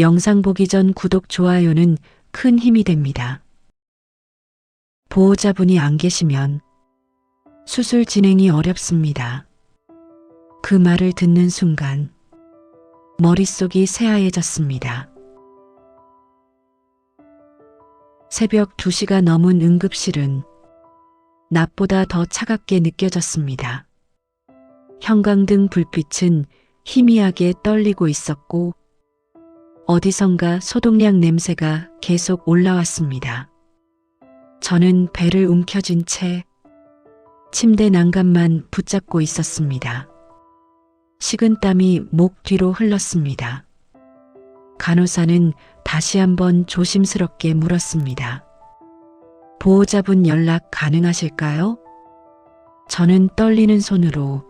영상 보기 전 구독, 좋아요는 큰 힘이 됩니다. 보호자분이 안 계시면 수술 진행이 어렵습니다. 그 말을 듣는 순간 머릿속이 새하얘졌습니다. 새벽 2시가 넘은 응급실은 낮보다 더 차갑게 느껴졌습니다. 형광등 불빛은 희미하게 떨리고 있었고 어디선가 소독약 냄새가 계속 올라왔습니다. 저는 배를 움켜쥔 채 침대 난간만 붙잡고 있었습니다. 식은땀이 목 뒤로 흘렀습니다. 간호사는 다시 한번 조심스럽게 물었습니다. 보호자분 연락 가능하실까요? 저는 떨리는 손으로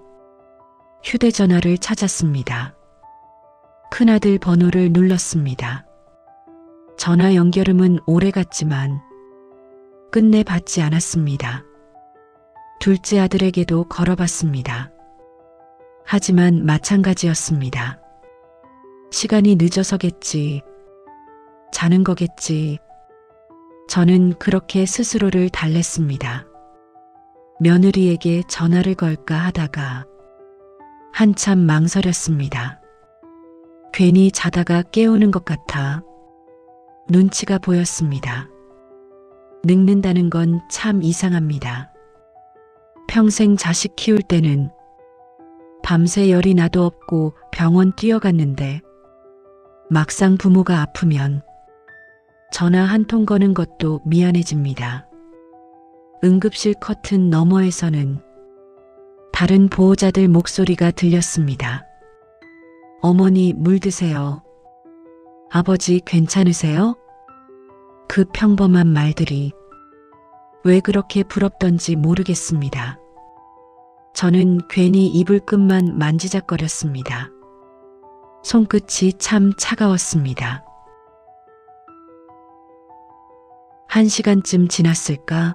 휴대전화를 찾았습니다. 큰아들 번호를 눌렀습니다. 전화 연결음은 오래갔지만 끝내 받지 않았습니다. 둘째 아들에게도 걸어봤습니다. 하지만 마찬가지였습니다. 시간이 늦어서겠지, 자는 거겠지. 저는 그렇게 스스로를 달랬습니다. 며느리에게 전화를 걸까 하다가 한참 망설였습니다. 괜히 자다가 깨우는 것 같아 눈치가 보였습니다. 늙는다는 건 참 이상합니다. 평생 자식 키울 때는 밤새 열이 나도 없고 병원 뛰어갔는데 막상 부모가 아프면 전화 한 통 거는 것도 미안해집니다. 응급실 커튼 너머에서는 다른 보호자들 목소리가 들렸습니다. 어머니 물 드세요. 아버지 괜찮으세요? 그 평범한 말들이 왜 그렇게 부럽던지 모르겠습니다. 저는 괜히 이불 끝만 만지작거렸습니다. 손끝이 참 차가웠습니다. 1시간쯤 지났을까?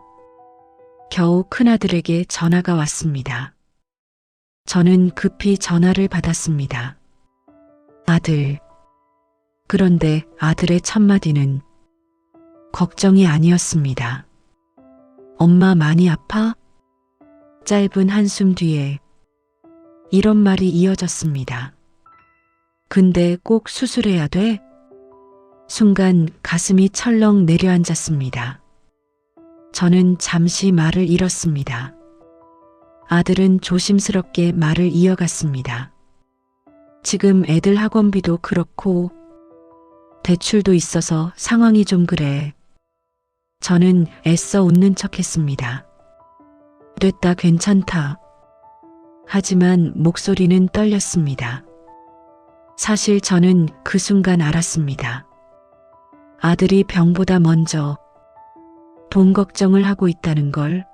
겨우 큰아들에게 전화가 왔습니다. 저는 급히 전화를 받았습니다. 아들. 그런데 아들의 첫마디는 걱정이 아니었습니다. 엄마 많이 아파? 짧은 한숨 뒤에 이런 말이 이어졌습니다. 근데 꼭 수술해야 돼? 순간 가슴이 철렁 내려앉았습니다. 저는 잠시 말을 잃었습니다. 아들은 조심스럽게 말을 이어갔습니다. 지금 애들 학원비도 그렇고 대출도 있어서 상황이 좀 그래. 저는 애써 웃는 척했습니다. 됐다, 괜찮다. 하지만 목소리는 떨렸습니다. 사실 저는 그 순간 알았습니다. 아들이 병보다 먼저 돈 걱정을 하고 있다는 걸.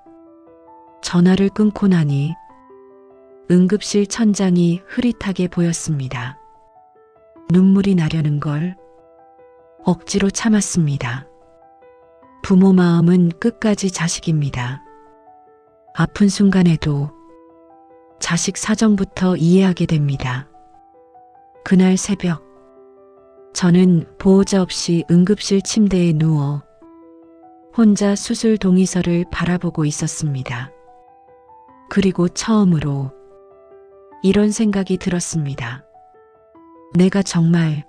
전화를 끊고 나니 응급실 천장이 흐릿하게 보였습니다. 눈물이 나려는 걸 억지로 참았습니다. 부모 마음은 끝까지 자식입니다. 아픈 순간에도 자식 사정부터 이해하게 됩니다. 그날 새벽, 저는 보호자 없이 응급실 침대에 누워 혼자 수술 동의서를 바라보고 있었습니다. 그리고 처음으로 이런 생각이 들었습니다. 내가 정말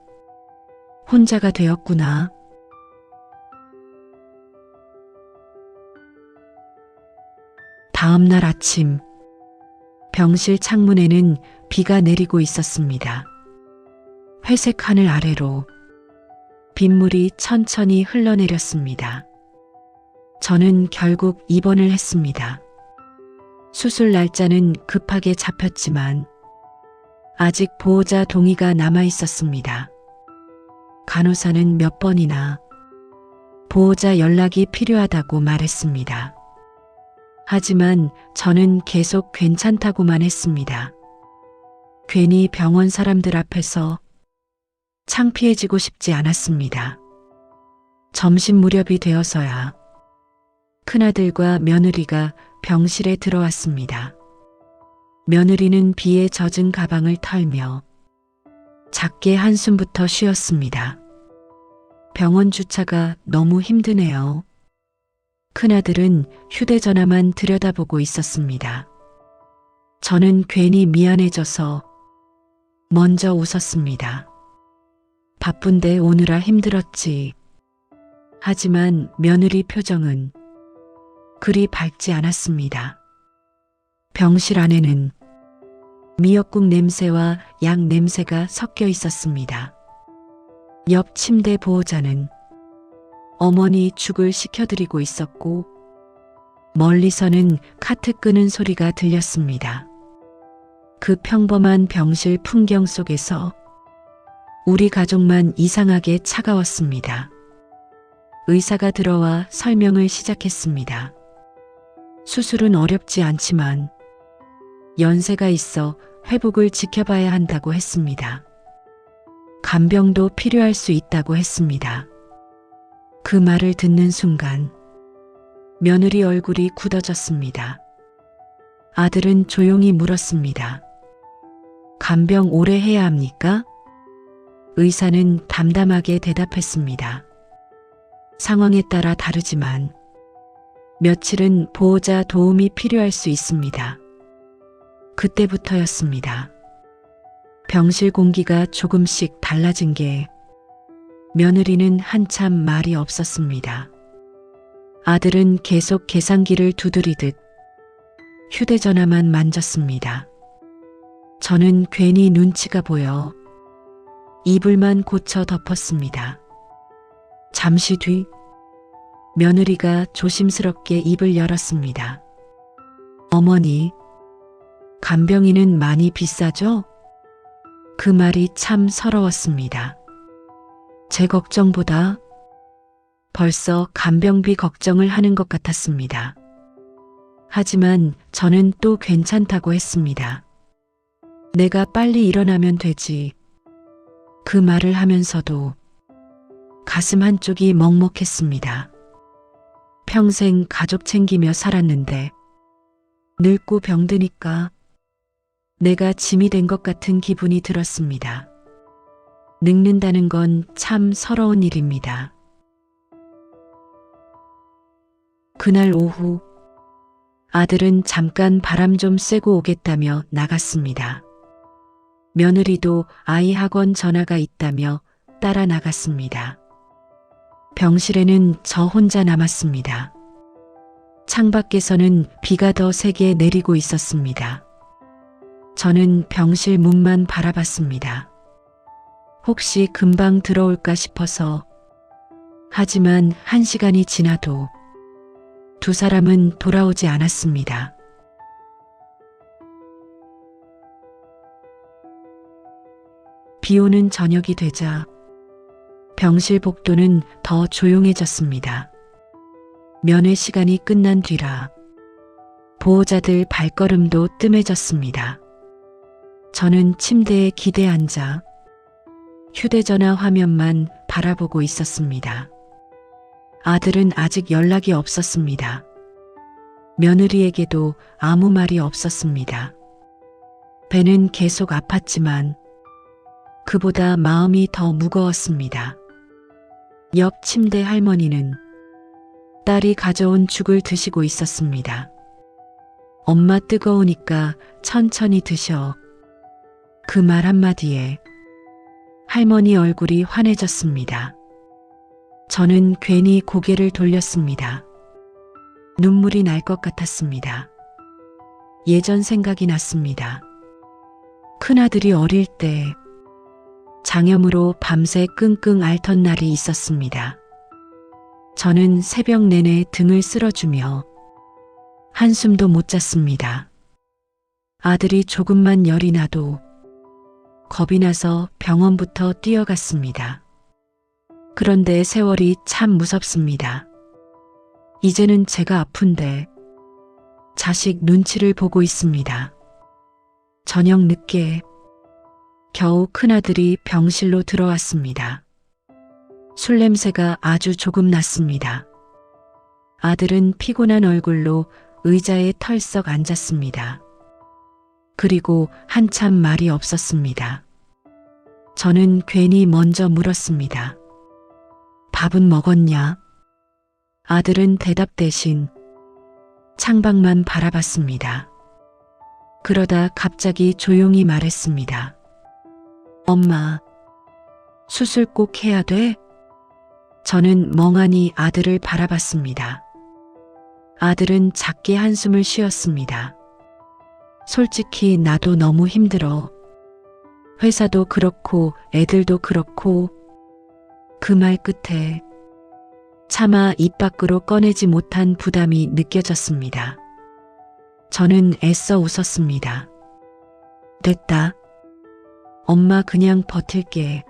혼자가 되었구나. 다음 날 아침, 병실 창문에는 비가 내리고 있었습니다. 회색 하늘 아래로 빗물이 천천히 흘러내렸습니다. 저는 결국 입원을 했습니다. 수술 날짜는 급하게 잡혔지만 아직 보호자 동의가 남아 있었습니다. 간호사는 몇 번이나 보호자 연락이 필요하다고 말했습니다. 하지만 저는 계속 괜찮다고만 했습니다. 괜히 병원 사람들 앞에서 창피해지고 싶지 않았습니다. 점심 무렵이 되어서야 큰아들과 며느리가 병실에 들어왔습니다. 며느리는 비에 젖은 가방을 털며 작게 한숨부터 쉬었습니다. 병원 주차가 너무 힘드네요. 큰아들은 휴대전화만 들여다보고 있었습니다. 저는 괜히 미안해져서 먼저 웃었습니다. 바쁜데 오느라 힘들었지. 하지만 며느리 표정은 그리 밝지 않았습니다. 병실 안에는 미역국 냄새와 약 냄새가 섞여 있었습니다. 옆 침대 보호자는 어머니 죽을 식혀드리고 있었고 멀리서는 카트 끄는 소리가 들렸습니다. 그 평범한 병실 풍경 속에서 우리 가족만 이상하게 차가웠습니다. 의사가 들어와 설명을 시작했습니다. 수술은 어렵지 않지만 연세가 있어 회복을 지켜봐야 한다고 했습니다. 간병도 필요할 수 있다고 했습니다. 그 말을 듣는 순간 며느리 얼굴이 굳어졌습니다. 아들은 조용히 물었습니다. 간병 오래 해야 합니까? 의사는 담담하게 대답했습니다. 상황에 따라 다르지만 며칠은 보호자 도움이 필요할 수 있습니다. 그때부터였습니다. 병실 공기가 조금씩 달라진 게 며느리는 한참 말이 없었습니다. 아들은 계속 계산기를 두드리듯 휴대전화만 만졌습니다. 저는 괜히 눈치가 보여 이불만 고쳐 덮었습니다. 잠시 뒤 며느리가 조심스럽게 입을 열었습니다. 어머니, 간병인은 많이 비싸죠? 그 말이 참 서러웠습니다. 제 걱정보다 벌써 간병비 걱정을 하는 것 같았습니다. 하지만 저는 또 괜찮다고 했습니다. 내가 빨리 일어나면 되지. 그 말을 하면서도 가슴 한쪽이 먹먹했습니다. 평생 가족 챙기며 살았는데 늙고 병드니까 내가 짐이 된 것 같은 기분이 들었습니다. 늙는다는 건 참 서러운 일입니다. 그날 오후 아들은 잠깐 바람 좀 쐬고 오겠다며 나갔습니다. 며느리도 아이 학원 전화가 있다며 따라 나갔습니다. 병실에는 저 혼자 남았습니다. 창밖에서는 비가 더 세게 내리고 있었습니다. 저는 병실 문만 바라봤습니다. 혹시 금방 들어올까 싶어서. 하지만 1시간이 지나도 두 사람은 돌아오지 않았습니다. 비 오는 저녁이 되자 병실 복도는 더 조용해졌습니다. 면회 시간이 끝난 뒤라 보호자들 발걸음도 뜸해졌습니다. 저는 침대에 기대 앉아 휴대전화 화면만 바라보고 있었습니다. 아들은 아직 연락이 없었습니다. 며느리에게도 아무 말이 없었습니다. 배는 계속 아팠지만 그보다 마음이 더 무거웠습니다. 옆 침대 할머니는 딸이 가져온 죽을 드시고 있었습니다. 엄마 뜨거우니까 천천히 드셔. 그 말 한마디에 할머니 얼굴이 환해졌습니다. 저는 괜히 고개를 돌렸습니다. 눈물이 날 것 같았습니다. 예전 생각이 났습니다. 큰아들이 어릴 때 장염으로 밤새 끙끙 앓던 날이 있었습니다. 저는 새벽 내내 등을 쓸어주며 한숨도 못 잤습니다. 아들이 조금만 열이 나도 겁이 나서 병원부터 뛰어갔습니다. 그런데 세월이 참 무섭습니다. 이제는 제가 아픈데 자식 눈치를 보고 있습니다. 저녁 늦게 겨우 큰아들이 병실로 들어왔습니다. 술 냄새가 아주 조금 났습니다. 아들은 피곤한 얼굴로 의자에 털썩 앉았습니다. 그리고 한참 말이 없었습니다. 저는 괜히 먼저 물었습니다. 밥은 먹었냐? 아들은 대답 대신 창밖만 바라봤습니다. 그러다 갑자기 조용히 말했습니다. 엄마, 수술 꼭 해야 돼? 저는 멍하니 아들을 바라봤습니다. 아들은 작게 한숨을 쉬었습니다. 솔직히 나도 너무 힘들어. 회사도 그렇고 애들도 그렇고. 그 말 끝에 차마 입 밖으로 꺼내지 못한 부담이 느껴졌습니다. 저는 애써 웃었습니다. 됐다. 엄마 그냥 버틸게.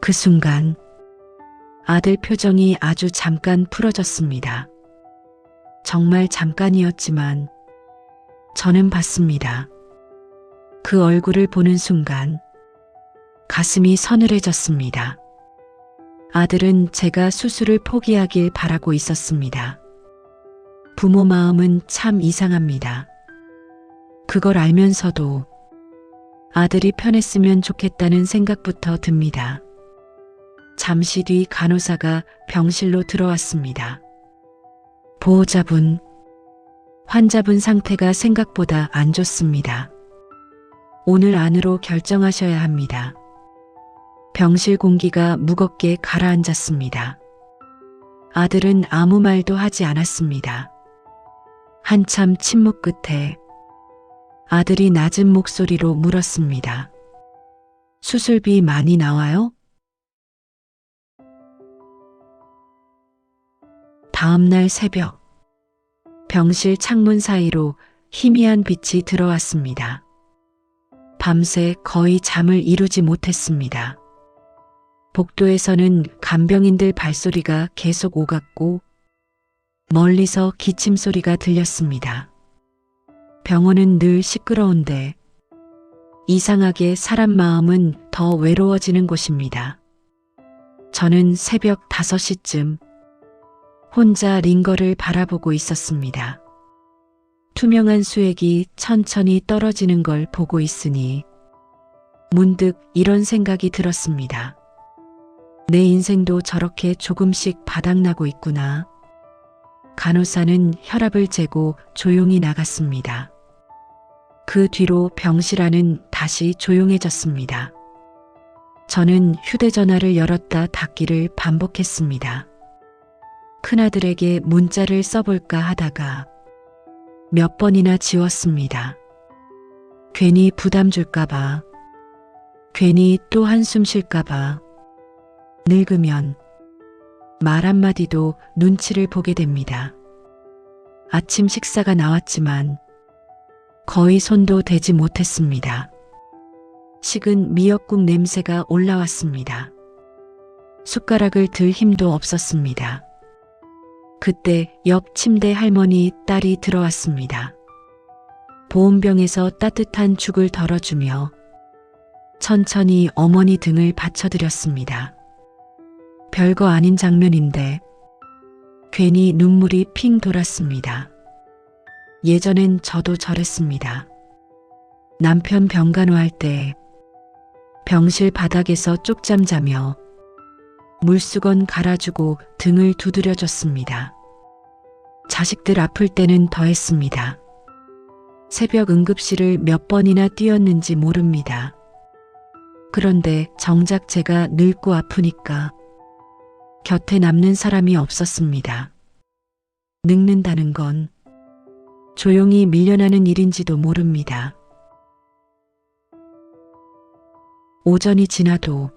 그 순간 아들 표정이 아주 잠깐 풀어졌습니다. 정말 잠깐이었지만 저는 봤습니다. 그 얼굴을 보는 순간 가슴이 서늘해졌습니다. 아들은 제가 수술을 포기하길 바라고 있었습니다. 부모 마음은 참 이상합니다. 그걸 알면서도 아들이 편했으면 좋겠다는 생각부터 듭니다. 잠시 뒤 간호사가 병실로 들어왔습니다. 보호자분, 환자분 상태가 생각보다 안 좋습니다. 오늘 안으로 결정하셔야 합니다. 병실 공기가 무겁게 가라앉았습니다. 아들은 아무 말도 하지 않았습니다. 한참 침묵 끝에 아들이 낮은 목소리로 물었습니다. 수술비 많이 나와요? 다음 날 새벽, 병실 창문 사이로 희미한 빛이 들어왔습니다. 밤새 거의 잠을 이루지 못했습니다. 복도에서는 간병인들 발소리가 계속 오갔고 멀리서 기침 소리가 들렸습니다. 병원은 늘 시끄러운데 이상하게 사람 마음은 더 외로워지는 곳입니다. 저는 새벽 5시쯤 혼자 링거를 바라보고 있었습니다. 투명한 수액이 천천히 떨어지는 걸 보고 있으니 문득 이런 생각이 들었습니다. 내 인생도 저렇게 조금씩 바닥나고 있구나. 간호사는 혈압을 재고 조용히 나갔습니다. 그 뒤로 병실 안은 다시 조용해졌습니다. 저는 휴대전화를 열었다 닫기를 반복했습니다. 큰아들에게 문자를 써볼까 하다가 몇 번이나 지웠습니다. 괜히 부담 줄까봐, 괜히 또 한숨 쉴까봐. 늙으면 말 한마디도 눈치를 보게 됩니다. 아침 식사가 나왔지만 거의 손도 대지 못했습니다. 식은 미역국 냄새가 올라왔습니다. 숟가락을 들 힘도 없었습니다. 그때 옆 침대 할머니 딸이 들어왔습니다. 보온병에서 따뜻한 죽을 덜어주며 천천히 어머니 등을 받쳐드렸습니다. 별거 아닌 장면인데 괜히 눈물이 핑 돌았습니다. 예전엔 저도 저랬습니다. 남편 병간호할 때 병실 바닥에서 쪽잠 자며 물수건 갈아주고 등을 두드려줬습니다. 자식들 아플 때는 더 했습니다. 새벽 응급실을 몇 번이나 뛰었는지 모릅니다. 그런데 정작 제가 늙고 아프니까 곁에 남는 사람이 없었습니다. 늙는다는 건 조용히 밀려나는 일인지도 모릅니다. 오전이 지나도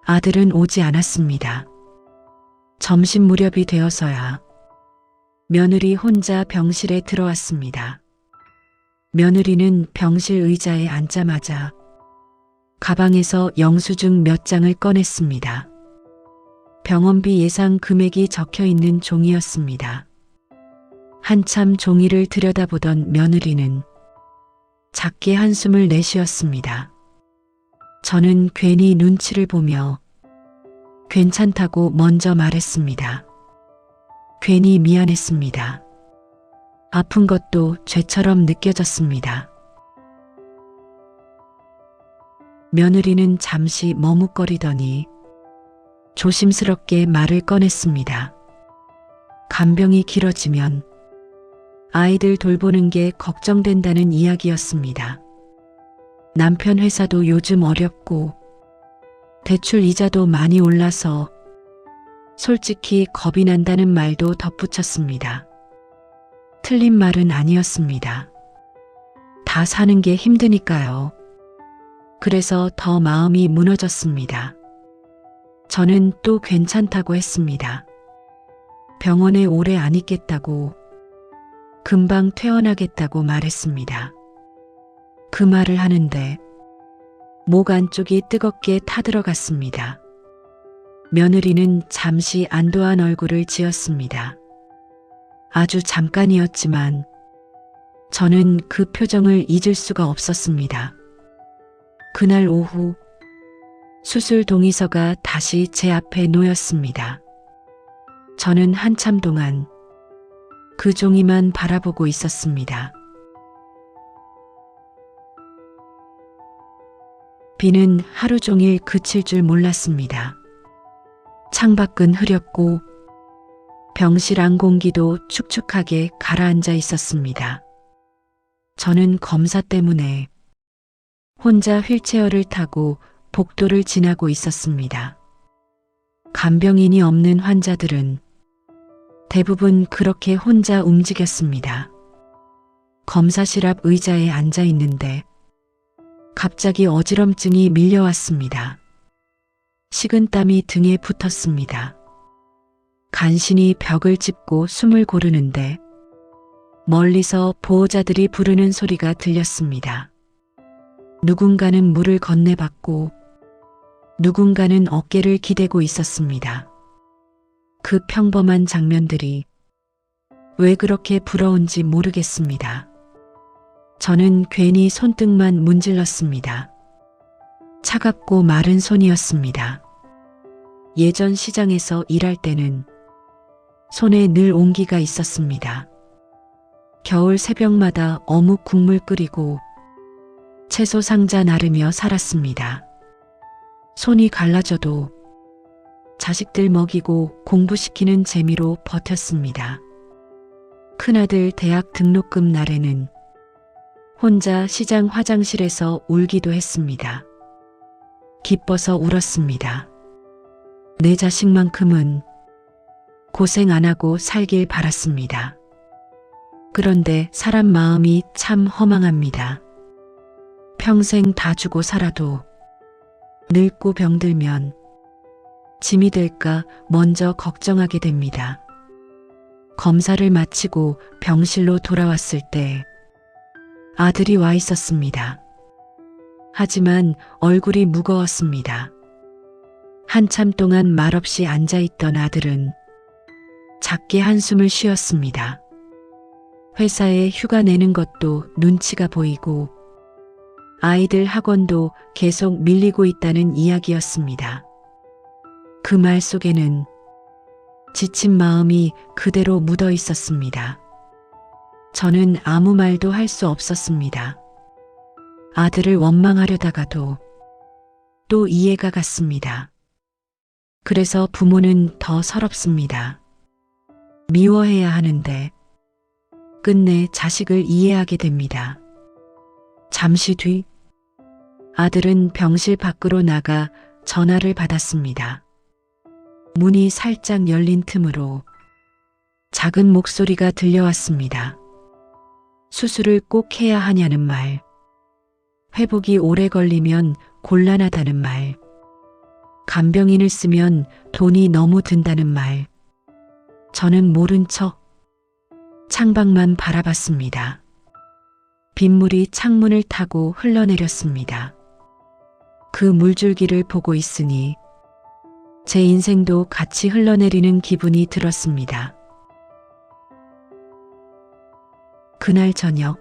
아들은 오지 않았습니다. 점심 무렵이 되어서야 며느리 혼자 병실에 들어왔습니다. 며느리는 병실 의자에 앉자마자 가방에서 영수증 몇 장을 꺼냈습니다. 병원비 예상 금액이 적혀 있는 종이였습니다. 한참 종이를 들여다보던 며느리는 작게 한숨을 내쉬었습니다. 저는 괜히 눈치를 보며 괜찮다고 먼저 말했습니다. 괜히 미안했습니다. 아픈 것도 죄처럼 느껴졌습니다. 며느리는 잠시 머뭇거리더니 조심스럽게 말을 꺼냈습니다. 간병이 길어지면 아이들 돌보는 게 걱정된다는 이야기였습니다. 남편 회사도 요즘 어렵고 대출 이자도 많이 올라서 솔직히 겁이 난다는 말도 덧붙였습니다. 틀린 말은 아니었습니다. 다 사는 게 힘드니까요. 그래서 더 마음이 무너졌습니다. 저는 또 괜찮다고 했습니다. 병원에 오래 안 있겠다고, 금방 퇴원하겠다고 말했습니다. 그 말을 하는데 목 안쪽이 뜨겁게 타들어갔습니다. 며느리는 잠시 안도한 얼굴을 지었습니다. 아주 잠깐이었지만 저는 그 표정을 잊을 수가 없었습니다. 그날 오후 수술 동의서가 다시 제 앞에 놓였습니다. 저는 한참 동안 그 종이만 바라보고 있었습니다. 비는 하루 종일 그칠 줄 몰랐습니다. 창밖은 흐렸고 병실 안 공기도 축축하게 가라앉아 있었습니다. 저는 검사 때문에 혼자 휠체어를 타고 복도를 지나고 있었습니다. 간병인이 없는 환자들은 대부분 그렇게 혼자 움직였습니다. 검사실 앞 의자에 앉아 있는데 갑자기 어지럼증이 밀려왔습니다. 식은땀이 등에 붙었습니다. 간신히 벽을 짚고 숨을 고르는데 멀리서 보호자들이 부르는 소리가 들렸습니다. 누군가는 물을 건네받고 누군가는 어깨를 기대고 있었습니다. 그 평범한 장면들이 왜 그렇게 부러운지 모르겠습니다. 저는 괜히 손등만 문질렀습니다. 차갑고 마른 손이었습니다. 예전 시장에서 일할 때는 손에 늘 온기가 있었습니다. 겨울 새벽마다 어묵 국물 끓이고 채소 상자 나르며 살았습니다. 손이 갈라져도 자식들 먹이고 공부시키는 재미로 버텼습니다. 큰아들 대학 등록금 날에는 혼자 시장 화장실에서 울기도 했습니다. 기뻐서 울었습니다. 내 자식만큼은 고생 안 하고 살길 바랐습니다. 그런데 사람 마음이 참 허망합니다. 평생 다 주고 살아도 늙고 병들면 짐이 될까 먼저 걱정하게 됩니다. 검사를 마치고 병실로 돌아왔을 때 아들이 와 있었습니다. 하지만 얼굴이 무거웠습니다. 한참 동안 말없이 앉아있던 아들은 작게 한숨을 쉬었습니다. 회사에 휴가 내는 것도 눈치가 보이고 아이들 학원도 계속 밀리고 있다는 이야기였습니다. 그 말 속에는 지친 마음이 그대로 묻어 있었습니다. 저는 아무 말도 할 수 없었습니다. 아들을 원망하려다가도 또 이해가 갔습니다. 그래서 부모는 더 서럽습니다. 미워해야 하는데 끝내 자식을 이해하게 됩니다. 잠시 뒤 아들은 병실 밖으로 나가 전화를 받았습니다. 문이 살짝 열린 틈으로 작은 목소리가 들려왔습니다. 수술을 꼭 해야 하냐는 말, 회복이 오래 걸리면 곤란하다는 말, 간병인을 쓰면 돈이 너무 든다는 말. 저는 모른 척 창밖만 바라봤습니다. 빗물이 창문을 타고 흘러내렸습니다. 그 물줄기를 보고 있으니 제 인생도 같이 흘러내리는 기분이 들었습니다. 그날 저녁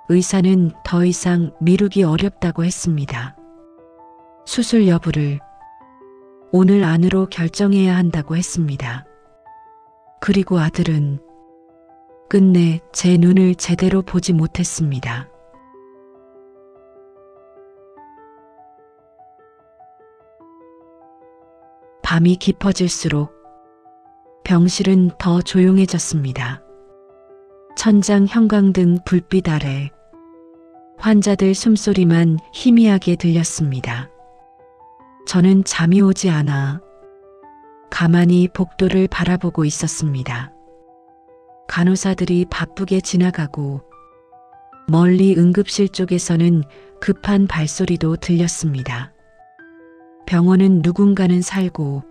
의사는 더 이상 미루기 어렵다고 했습니다. 수술 여부를 오늘 안으로 결정해야 한다고 했습니다. 그리고 아들은 끝내 제 눈을 제대로 보지 못했습니다. 밤이 깊어질수록 병실은 더 조용해졌습니다. 천장 형광등 불빛 아래 환자들 숨소리만 희미하게 들렸습니다. 저는 잠이 오지 않아 가만히 복도를 바라보고 있었습니다. 간호사들이 바쁘게 지나가고 멀리 응급실 쪽에서는 급한 발소리도 들렸습니다. 병원은 누군가는 살고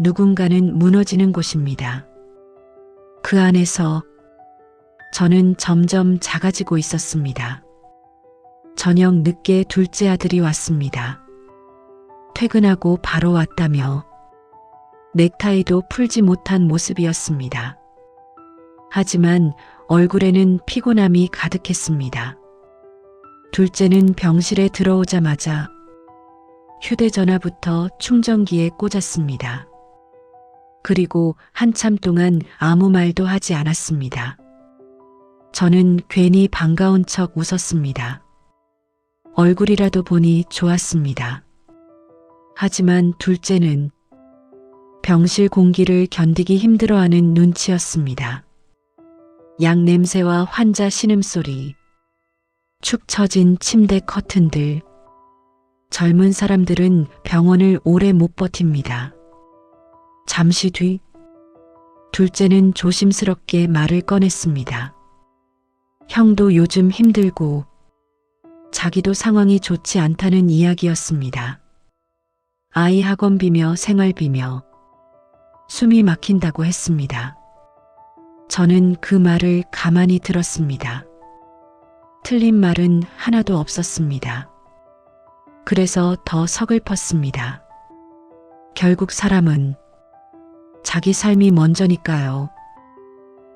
누군가는 무너지는 곳입니다. 그 안에서 저는 점점 작아지고 있었습니다. 저녁 늦게 둘째 아들이 왔습니다. 퇴근하고 바로 왔다며 넥타이도 풀지 못한 모습이었습니다. 하지만 얼굴에는 피곤함이 가득했습니다. 둘째는 병실에 들어오자마자 휴대전화부터 충전기에 꽂았습니다. 그리고 한참 동안 아무 말도 하지 않았습니다. 저는 괜히 반가운 척 웃었습니다. 얼굴이라도 보니 좋았습니다. 하지만 둘째는 병실 공기를 견디기 힘들어하는 눈치였습니다. 약 냄새와 환자 신음소리, 축 처진 침대 커튼들. 젊은 사람들은 병원을 오래 못 버팁니다. 잠시 뒤 둘째는 조심스럽게 말을 꺼냈습니다. 형도 요즘 힘들고 자기도 상황이 좋지 않다는 이야기였습니다. 아이 학원비며 생활비며 숨이 막힌다고 했습니다. 저는 그 말을 가만히 들었습니다. 틀린 말은 하나도 없었습니다. 그래서 더 서글펐습니다. 결국 사람은 자기 삶이 먼저니까요.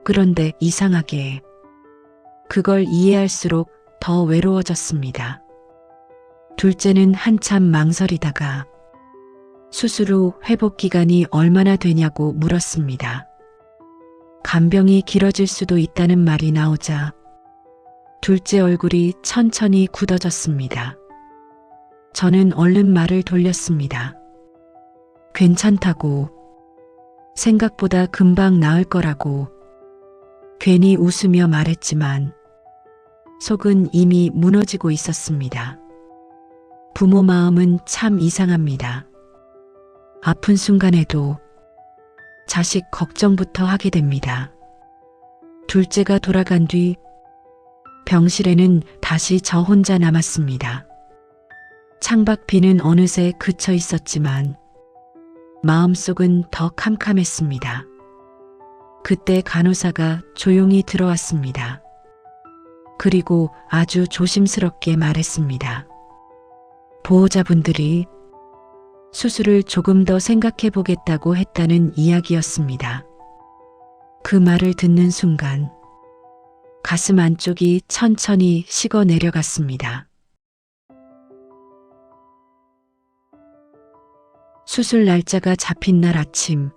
그런데 이상하게 그걸 이해할수록 더 외로워졌습니다. 둘째는 한참 망설이다가 수술 후 회복 기간이 얼마나 되냐고 물었습니다. 간병이 길어질 수도 있다는 말이 나오자 둘째 얼굴이 천천히 굳어졌습니다. 저는 얼른 말을 돌렸습니다. 괜찮다고, 생각보다 금방 나을 거라고 괜히 웃으며 말했지만 속은 이미 무너지고 있었습니다. 부모 마음은 참 이상합니다. 아픈 순간에도 자식 걱정부터 하게 됩니다. 둘째가 돌아간 뒤 병실에는 다시 저 혼자 남았습니다. 창밖 비는 어느새 그쳐 있었지만 마음속은 더 캄캄했습니다. 그때 간호사가 조용히 들어왔습니다. 그리고 아주 조심스럽게 말했습니다. 보호자분들이 수술을 조금 더 생각해 보겠다고 했다는 이야기였습니다. 그 말을 듣는 순간 가슴 안쪽이 천천히 식어 내려갔습니다. 수술 날짜가 잡힌 날 아침,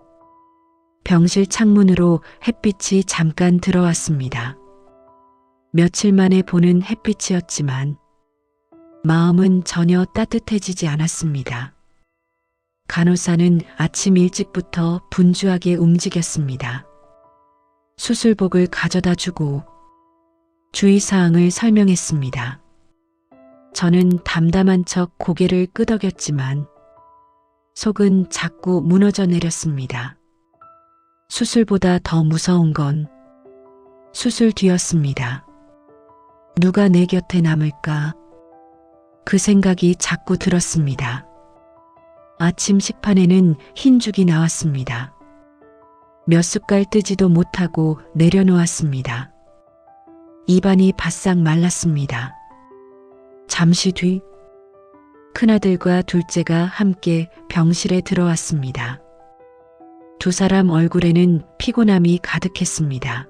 병실 창문으로 햇빛이 잠깐 들어왔습니다. 며칠 만에 보는 햇빛이었지만 마음은 전혀 따뜻해지지 않았습니다. 간호사는 아침 일찍부터 분주하게 움직였습니다. 수술복을 가져다 주고 주의사항을 설명했습니다. 저는 담담한 척 고개를 끄덕였지만 속은 자꾸 무너져 내렸습니다. 수술보다 더 무서운 건 수술 뒤였습니다. 누가 내 곁에 남을까? 그 생각이 자꾸 들었습니다. 아침 식판에는 흰죽이 나왔습니다. 몇 숟갈 뜨지도 못하고 내려놓았습니다. 입안이 바싹 말랐습니다. 잠시 뒤 큰아들과 둘째가 함께 병실에 들어왔습니다. 두 사람 얼굴에는 피곤함이 가득했습니다.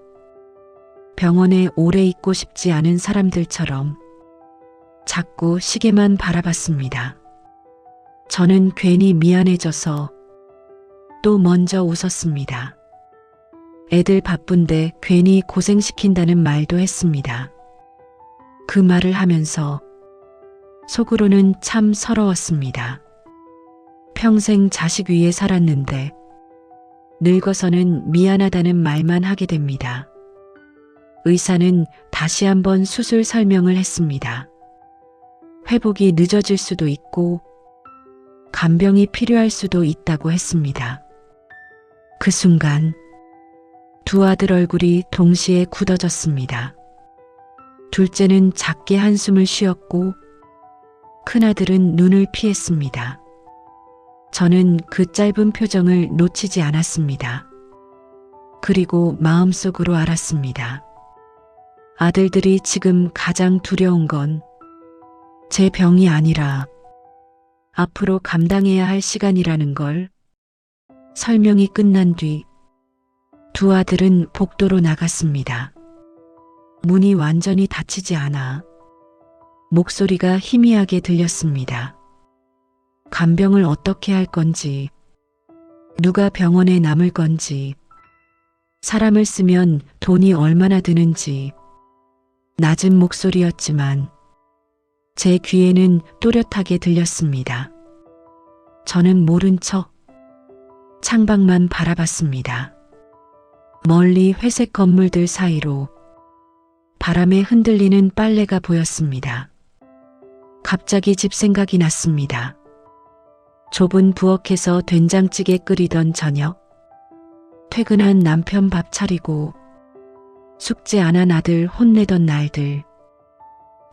병원에 오래 있고 싶지 않은 사람들처럼 자꾸 시계만 바라봤습니다. 저는 괜히 미안해져서 또 먼저 웃었습니다. 애들 바쁜데 괜히 고생시킨다는 말도 했습니다. 그 말을 하면서 속으로는 참 서러웠습니다. 평생 자식 위에 살았는데 늙어서는 미안하다는 말만 하게 됩니다. 의사는 다시 한번 수술 설명을 했습니다. 회복이 늦어질 수도 있고 간병이 필요할 수도 있다고 했습니다. 그 순간 두 아들 얼굴이 동시에 굳어졌습니다. 둘째는 작게 한숨을 쉬었고 큰아들은 눈을 피했습니다. 저는 그 짧은 표정을 놓치지 않았습니다. 그리고 마음속으로 알았습니다. 아들들이 지금 가장 두려운 건 제 병이 아니라 앞으로 감당해야 할 시간이라는 걸. 설명이 끝난 뒤 두 아들은 복도로 나갔습니다. 문이 완전히 닫히지 않아 목소리가 희미하게 들렸습니다. 간병을 어떻게 할 건지, 누가 병원에 남을 건지, 사람을 쓰면 돈이 얼마나 드는지. 낮은 목소리였지만 제 귀에는 또렷하게 들렸습니다. 저는 모른 척 창밖만 바라봤습니다. 멀리 회색 건물들 사이로 바람에 흔들리는 빨래가 보였습니다. 갑자기 집 생각이 났습니다. 좁은 부엌에서 된장찌개 끓이던 저녁, 퇴근한 남편 밥 차리고 숙제 안 한 아들 혼내던 날들.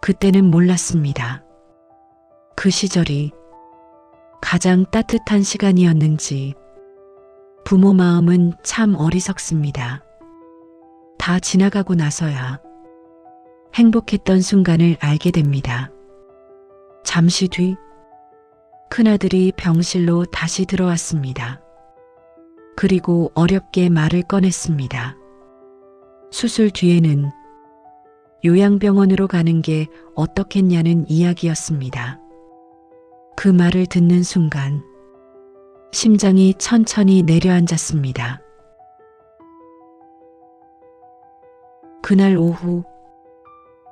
그때는 몰랐습니다. 그 시절이 가장 따뜻한 시간이었는지. 부모 마음은 참 어리석습니다. 다 지나가고 나서야 행복했던 순간을 알게 됩니다. 잠시 뒤 큰아들이 병실로 다시 들어왔습니다. 그리고 어렵게 말을 꺼냈습니다. 수술 뒤에는 요양병원으로 가는 게 어떻겠냐는 이야기였습니다. 그 말을 듣는 순간 심장이 천천히 내려앉았습니다. 그날 오후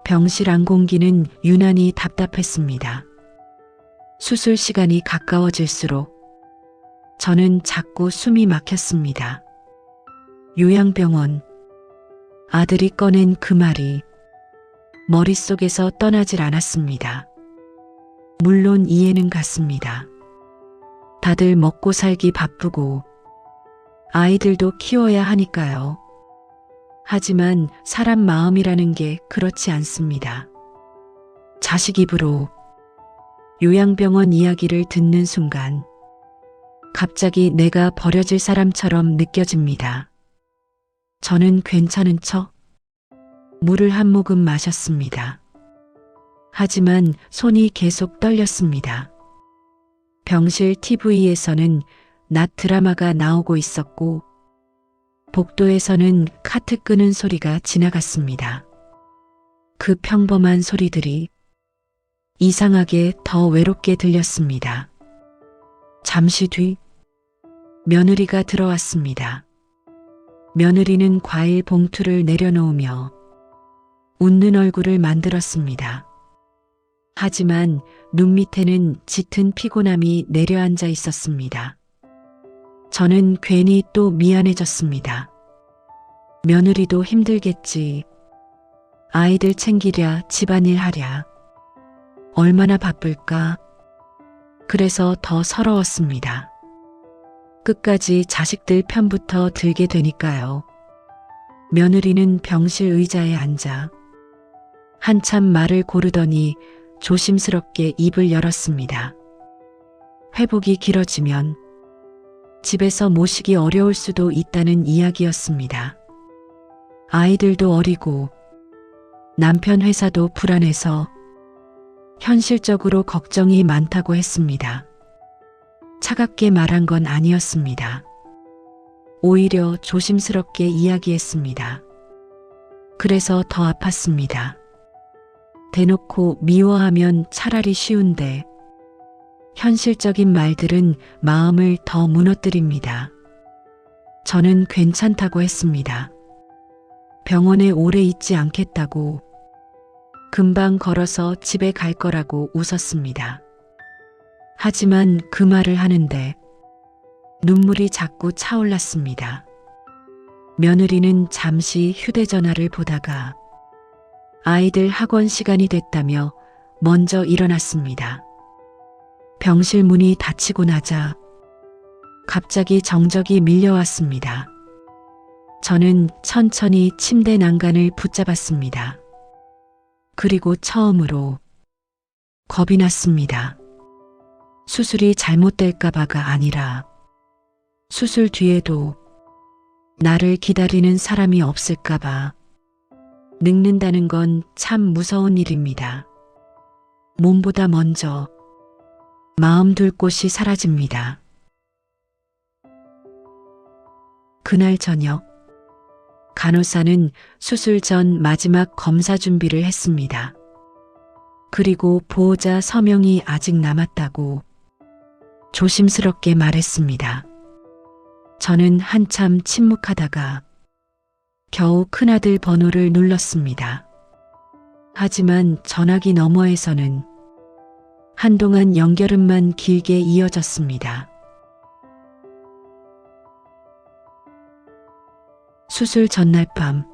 병실 안공기는 유난히 답답했습니다. 수술 시간이 가까워질수록 저는 자꾸 숨이 막혔습니다. 요양병원. 아들이 꺼낸 그 말이 머릿속에서 떠나질 않았습니다. 물론 이해는 갔습니다. 다들 먹고 살기 바쁘고 아이들도 키워야 하니까요. 하지만 사람 마음이라는 게 그렇지 않습니다. 자식 입으로 요양병원 이야기를 듣는 순간 갑자기 내가 버려질 사람처럼 느껴집니다. 저는 괜찮은 척 물을 한 모금 마셨습니다. 하지만 손이 계속 떨렸습니다. 병실 TV에서는 낮 드라마가 나오고 있었고 복도에서는 카트 끄는 소리가 지나갔습니다. 그 평범한 소리들이 이상하게 더 외롭게 들렸습니다. 잠시 뒤 며느리가 들어왔습니다. 며느리는 과일 봉투를 내려놓으며 웃는 얼굴을 만들었습니다. 하지만 눈 밑에는 짙은 피곤함이 내려앉아 있었습니다. 저는 괜히 또 미안해졌습니다. 며느리도 힘들겠지. 아이들 챙기랴 집안일 하랴. 얼마나 바쁠까. 그래서 더 서러웠습니다. 끝까지 자식들 편부터 들게 되니까요. 며느리는 병실 의자에 앉아 한참 말을 고르더니 조심스럽게 입을 열었습니다. 회복이 길어지면 집에서 모시기 어려울 수도 있다는 이야기였습니다. 아이들도 어리고 남편 회사도 불안해서 현실적으로 걱정이 많다고 했습니다. 차갑게 말한 건 아니었습니다. 오히려 조심스럽게 이야기했습니다. 그래서 더 아팠습니다. 대놓고 미워하면 차라리 쉬운데 현실적인 말들은 마음을 더 무너뜨립니다. 저는 괜찮다고 했습니다. 병원에 오래 있지 않겠다고, 금방 걸어서 집에 갈 거라고 웃었습니다. 하지만 그 말을 하는데 눈물이 자꾸 차올랐습니다. 며느리는 잠시 휴대전화를 보다가 아이들 학원 시간이 됐다며 먼저 일어났습니다. 병실 문이 닫히고 나자 갑자기 정적이 밀려왔습니다. 저는 천천히 침대 난간을 붙잡았습니다. 그리고 처음으로 겁이 났습니다. 수술이 잘못될까봐가 아니라 수술 뒤에도 나를 기다리는 사람이 없을까봐. 늙는다는 건 참 무서운 일입니다. 몸보다 먼저 마음 둘 곳이 사라집니다. 그날 저녁, 간호사는 수술 전 마지막 검사 준비를 했습니다. 그리고 보호자 서명이 아직 남았다고 조심스럽게 말했습니다. 저는 한참 침묵하다가 겨우 큰아들 번호를 눌렀습니다. 하지만 전화기 너머에서는 한동안 연결음만 길게 이어졌습니다. 수술 전날 밤,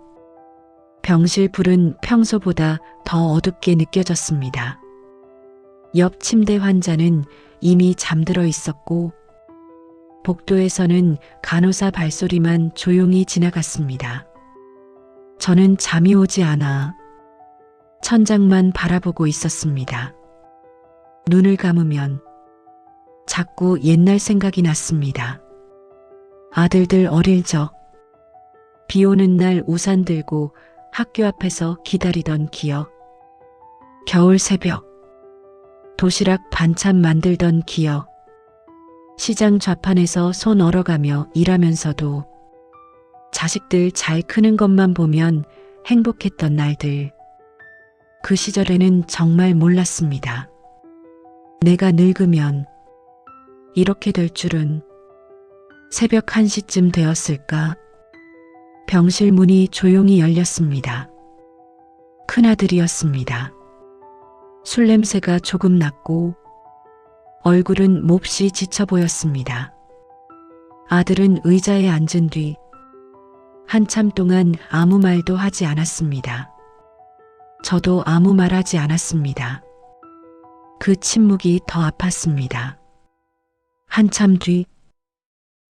병실 불은 평소보다 더 어둡게 느껴졌습니다. 옆 침대 환자는 이미 잠들어 있었고 복도에서는 간호사 발소리만 조용히 지나갔습니다. 저는 잠이 오지 않아 천장만 바라보고 있었습니다. 눈을 감으면 자꾸 옛날 생각이 났습니다. 아들들 어릴 적, 비 오는 날 우산 들고 학교 앞에서 기다리던 기억, 겨울 새벽, 도시락 반찬 만들던 기억, 시장 좌판에서 손 얼어가며 일하면서도 자식들 잘 크는 것만 보면 행복했던 날들. 그 시절에는 정말 몰랐습니다. 내가 늙으면 이렇게 될 줄은. 새벽 1시쯤 되었을까? 병실 문이 조용히 열렸습니다. 큰아들이었습니다. 술 냄새가 조금 났고 얼굴은 몹시 지쳐 보였습니다. 아들은 의자에 앉은 뒤 한참 동안 아무 말도 하지 않았습니다. 저도 아무 말 하지 않았습니다. 그 침묵이 더 아팠습니다. 한참 뒤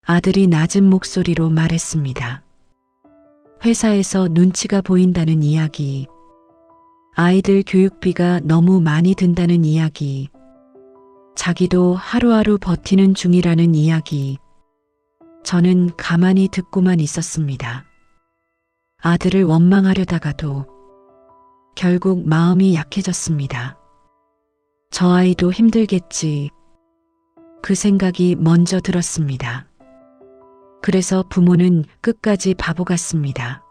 아들이 낮은 목소리로 말했습니다. 회사에서 눈치가 보인다는 이야기, 아이들 교육비가 너무 많이 든다는 이야기, 자기도 하루하루 버티는 중이라는 이야기. 저는 가만히 듣고만 있었습니다. 아들을 원망하려다가도 결국 마음이 약해졌습니다. 저 아이도 힘들겠지. 그 생각이 먼저 들었습니다. 그래서 부모는 끝까지 바보 같습니다.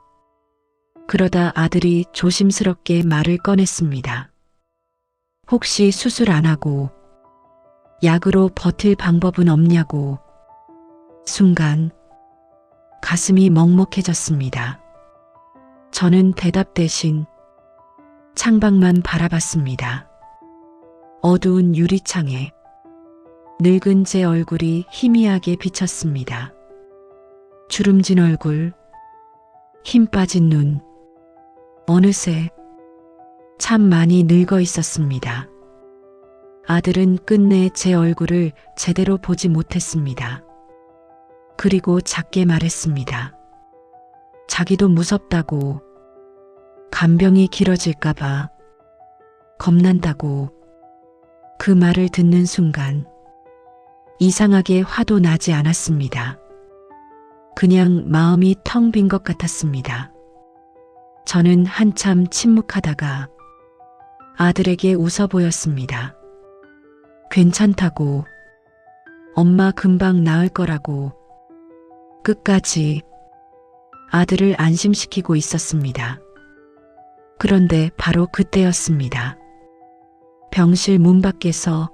그러다 아들이 조심스럽게 말을 꺼냈습니다. 혹시 수술 안 하고 약으로 버틸 방법은 없냐고. 순간 가슴이 먹먹해졌습니다. 저는 대답 대신 창밖만 바라봤습니다. 어두운 유리창에 늙은 제 얼굴이 희미하게 비쳤습니다. 주름진 얼굴, 힘 빠진 눈, 어느새 참 많이 늙어 있었습니다. 아들은 끝내 제 얼굴을 제대로 보지 못했습니다. 그리고 작게 말했습니다. 자기도 무섭다고, 간병이 길어질까봐, 겁난다고. 그 말을 듣는 순간 이상하게 화도 나지 않았습니다. 그냥 마음이 텅 빈 것 같았습니다. 저는 한참 침묵하다가 아들에게 웃어 보였습니다. 괜찮다고, 엄마 금방 나을 거라고. 끝까지 아들을 안심시키고 있었습니다. 그런데 바로 그때였습니다. 병실 문 밖에서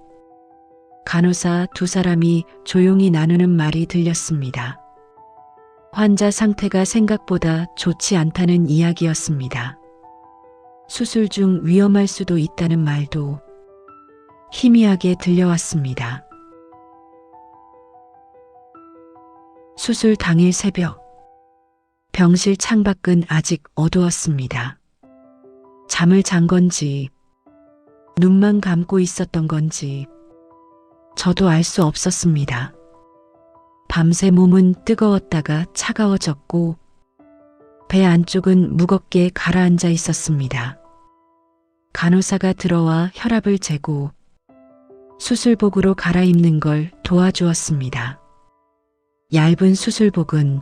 간호사 두 사람이 조용히 나누는 말이 들렸습니다. 환자 상태가 생각보다 좋지 않다는 이야기였습니다. 수술 중 위험할 수도 있다는 말도, 희미하게 들려왔습니다. 수술 당일 새벽, 병실 창밖은 아직 어두웠습니다. 잠을 잔 건지, 눈만 감고 있었던 건지, 저도 알 수 없었습니다. 밤새 몸은 뜨거웠다가 차가워졌고, 배 안쪽은 무겁게 가라앉아 있었습니다. 간호사가 들어와 혈압을 재고 수술복으로 갈아입는 걸 도와주었습니다. 얇은 수술복은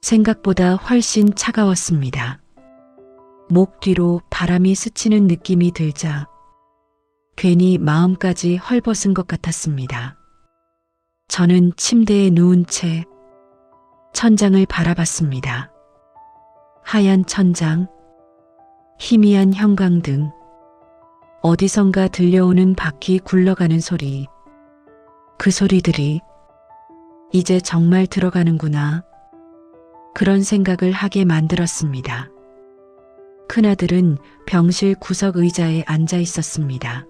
생각보다 훨씬 차가웠습니다. 목 뒤로 바람이 스치는 느낌이 들자 괜히 마음까지 헐벗은 것 같았습니다. 저는 침대에 누운 채 천장을 바라봤습니다. 하얀 천장, 희미한 형광등, 어디선가 들려오는 바퀴 굴러가는 소리. 그 소리들이 이제 정말 들어가는구나. 그런 생각을 하게 만들었습니다. 큰아들은 병실 구석 의자에 앉아 있었습니다.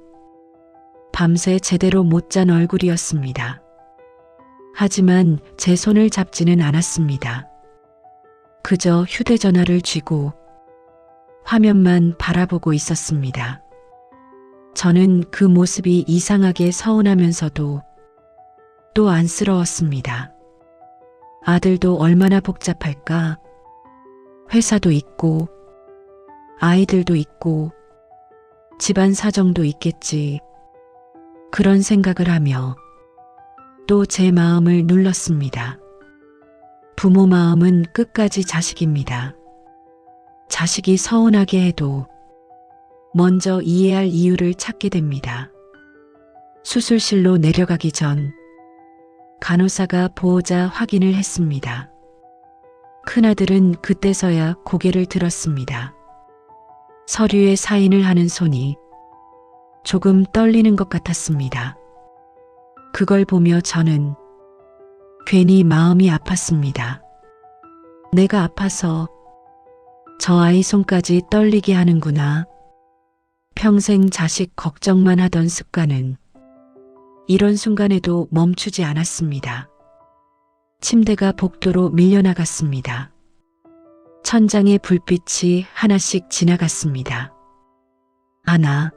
밤새 제대로 못 잔 얼굴이었습니다. 하지만 제 손을 잡지는 않았습니다. 그저 휴대전화를 쥐고 화면만 바라보고 있었습니다. 저는 그 모습이 이상하게 서운하면서도 또 안쓰러웠습니다. 아들도 얼마나 복잡할까? 회사도 있고, 아이들도 있고, 집안 사정도 있겠지. 그런 생각을 하며 또 제 마음을 눌렀습니다. 부모 마음은 끝까지 자식입니다. 자식이 서운하게 해도 먼저 이해할 이유를 찾게 됩니다. 수술실로 내려가기 전 간호사가 보호자 확인을 했습니다. 큰아들은 그때서야 고개를 들었습니다. 서류에 사인을 하는 손이 조금 떨리는 것 같았습니다. 그걸 보며 저는 괜히 마음이 아팠습니다. 내가 아파서 저 아이 손까지 떨리게 하는구나. 평생 자식 걱정만 하던 습관은 이런 순간에도 멈추지 않았습니다. 침대가 복도로 밀려나갔습니다. 천장에 불빛이 하나씩 지나갔습니다. 하나,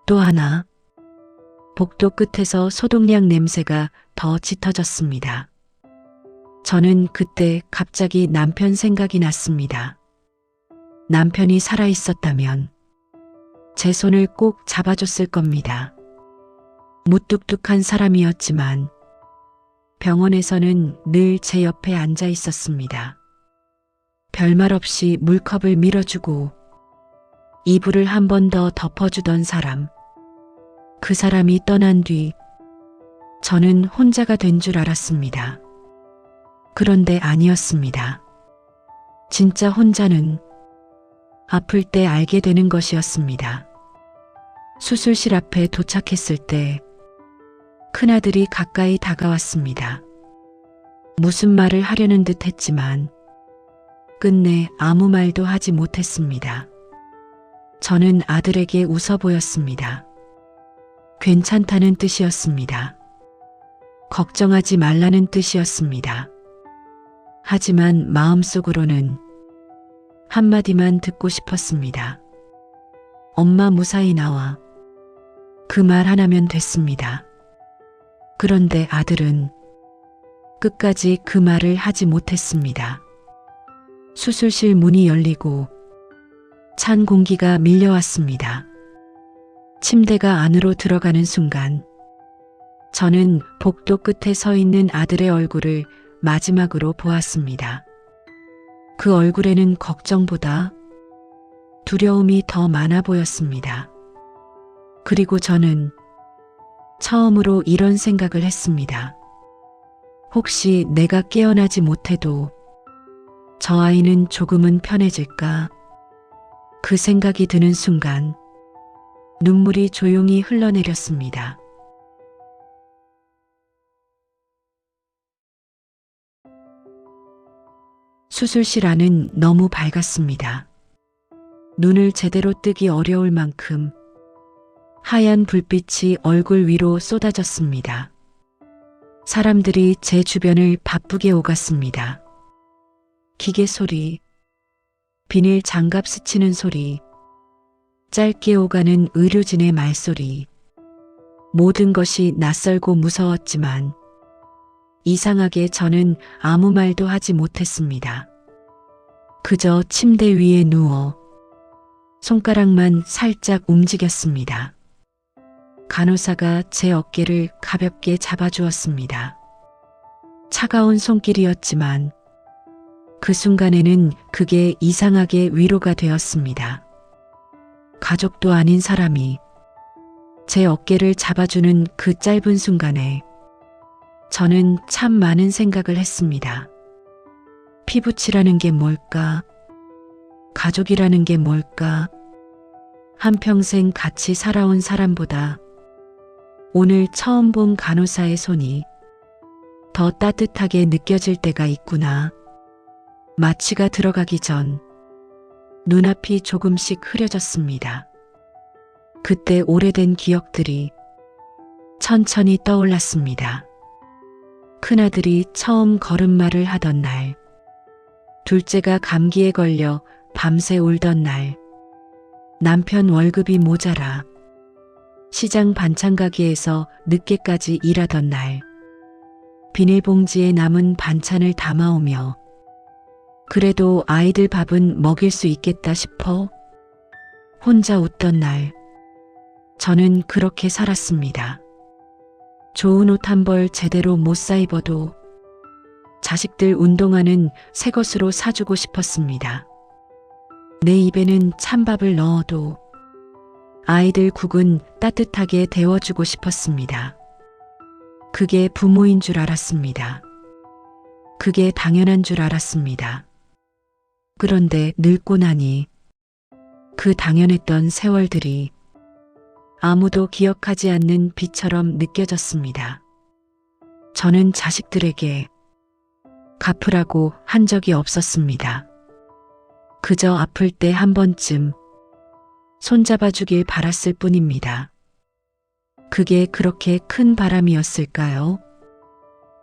또 하나. 복도 끝에서 소독약 냄새가 더 짙어졌습니다. 저는 그때 갑자기 남편 생각이 났습니다. 남편이 살아있었다면 제 손을 꼭 잡아줬을 겁니다. 무뚝뚝한 사람이었지만 병원에서는 늘 제 옆에 앉아 있었습니다. 별말 없이 물컵을 밀어주고 이불을 한 번 더 덮어주던 사람. 그 사람이 떠난 뒤 저는 혼자가 된 줄 알았습니다. 그런데 아니었습니다. 진짜 혼자는 아플 때 알게 되는 것이었습니다. 수술실 앞에 도착했을 때 큰아들이 가까이 다가왔습니다. 무슨 말을 하려는 듯 했지만 끝내 아무 말도 하지 못했습니다. 저는 아들에게 웃어 보였습니다. 괜찮다는 뜻이었습니다. 걱정하지 말라는 뜻이었습니다. 하지만 마음속으로는 한마디만 듣고 싶었습니다. 엄마 무사히 나와. 그 말 하나면 됐습니다. 그런데 아들은 끝까지 그 말을 하지 못했습니다. 수술실 문이 열리고 찬 공기가 밀려왔습니다. 침대가 안으로 들어가는 순간 저는 복도 끝에 서 있는 아들의 얼굴을 마지막으로 보았습니다. 그 얼굴에는 걱정보다 두려움이 더 많아 보였습니다. 그리고 저는 처음으로 이런 생각을 했습니다. 혹시 내가 깨어나지 못해도 저 아이는 조금은 편해질까? 그 생각이 드는 순간 눈물이 조용히 흘러내렸습니다. 수술실 안은 너무 밝았습니다. 눈을 제대로 뜨기 어려울 만큼 하얀 불빛이 얼굴 위로 쏟아졌습니다. 사람들이 제 주변을 바쁘게 오갔습니다. 기계 소리, 비닐 장갑 스치는 소리, 짧게 오가는 의료진의 말소리. 모든 것이 낯설고 무서웠지만 이상하게 저는 아무 말도 하지 못했습니다. 그저 침대 위에 누워 손가락만 살짝 움직였습니다. 간호사가 제 어깨를 가볍게 잡아주었습니다. 차가운 손길이었지만 그 순간에는 그게 이상하게 위로가 되었습니다. 가족도 아닌 사람이 제 어깨를 잡아주는 그 짧은 순간에 저는 참 많은 생각을 했습니다. 피부치라는 게 뭘까? 가족이라는 게 뭘까? 한평생 같이 살아온 사람보다 오늘 처음 본 간호사의 손이 더 따뜻하게 느껴질 때가 있구나. 마취가 들어가기 전 눈앞이 조금씩 흐려졌습니다. 그때 오래된 기억들이 천천히 떠올랐습니다. 큰아들이 처음 걸음마를 하던 날, 둘째가 감기에 걸려 밤새 울던 날, 남편 월급이 모자라 시장 반찬 가게에서 늦게까지 일하던 날, 비닐봉지에 남은 반찬을 담아오며 그래도 아이들 밥은 먹일 수 있겠다 싶어 혼자 웃던 날, 저는 그렇게 살았습니다. 좋은 옷 한 벌 제대로 못 사 입어도 자식들 운동화는 새 것으로 사주고 싶었습니다. 내 입에는 찬밥을 넣어도 아이들 국은 따뜻하게 데워주고 싶었습니다. 그게 부모인 줄 알았습니다. 그게 당연한 줄 알았습니다. 그런데 늙고 나니 그 당연했던 세월들이 아무도 기억하지 않는 빛처럼 느껴졌습니다. 저는 자식들에게 갚으라고 한 적이 없었습니다. 그저 아플 때 한 번쯤 손잡아 주길 바랐을 뿐입니다. 그게 그렇게 큰 바람이었을까요?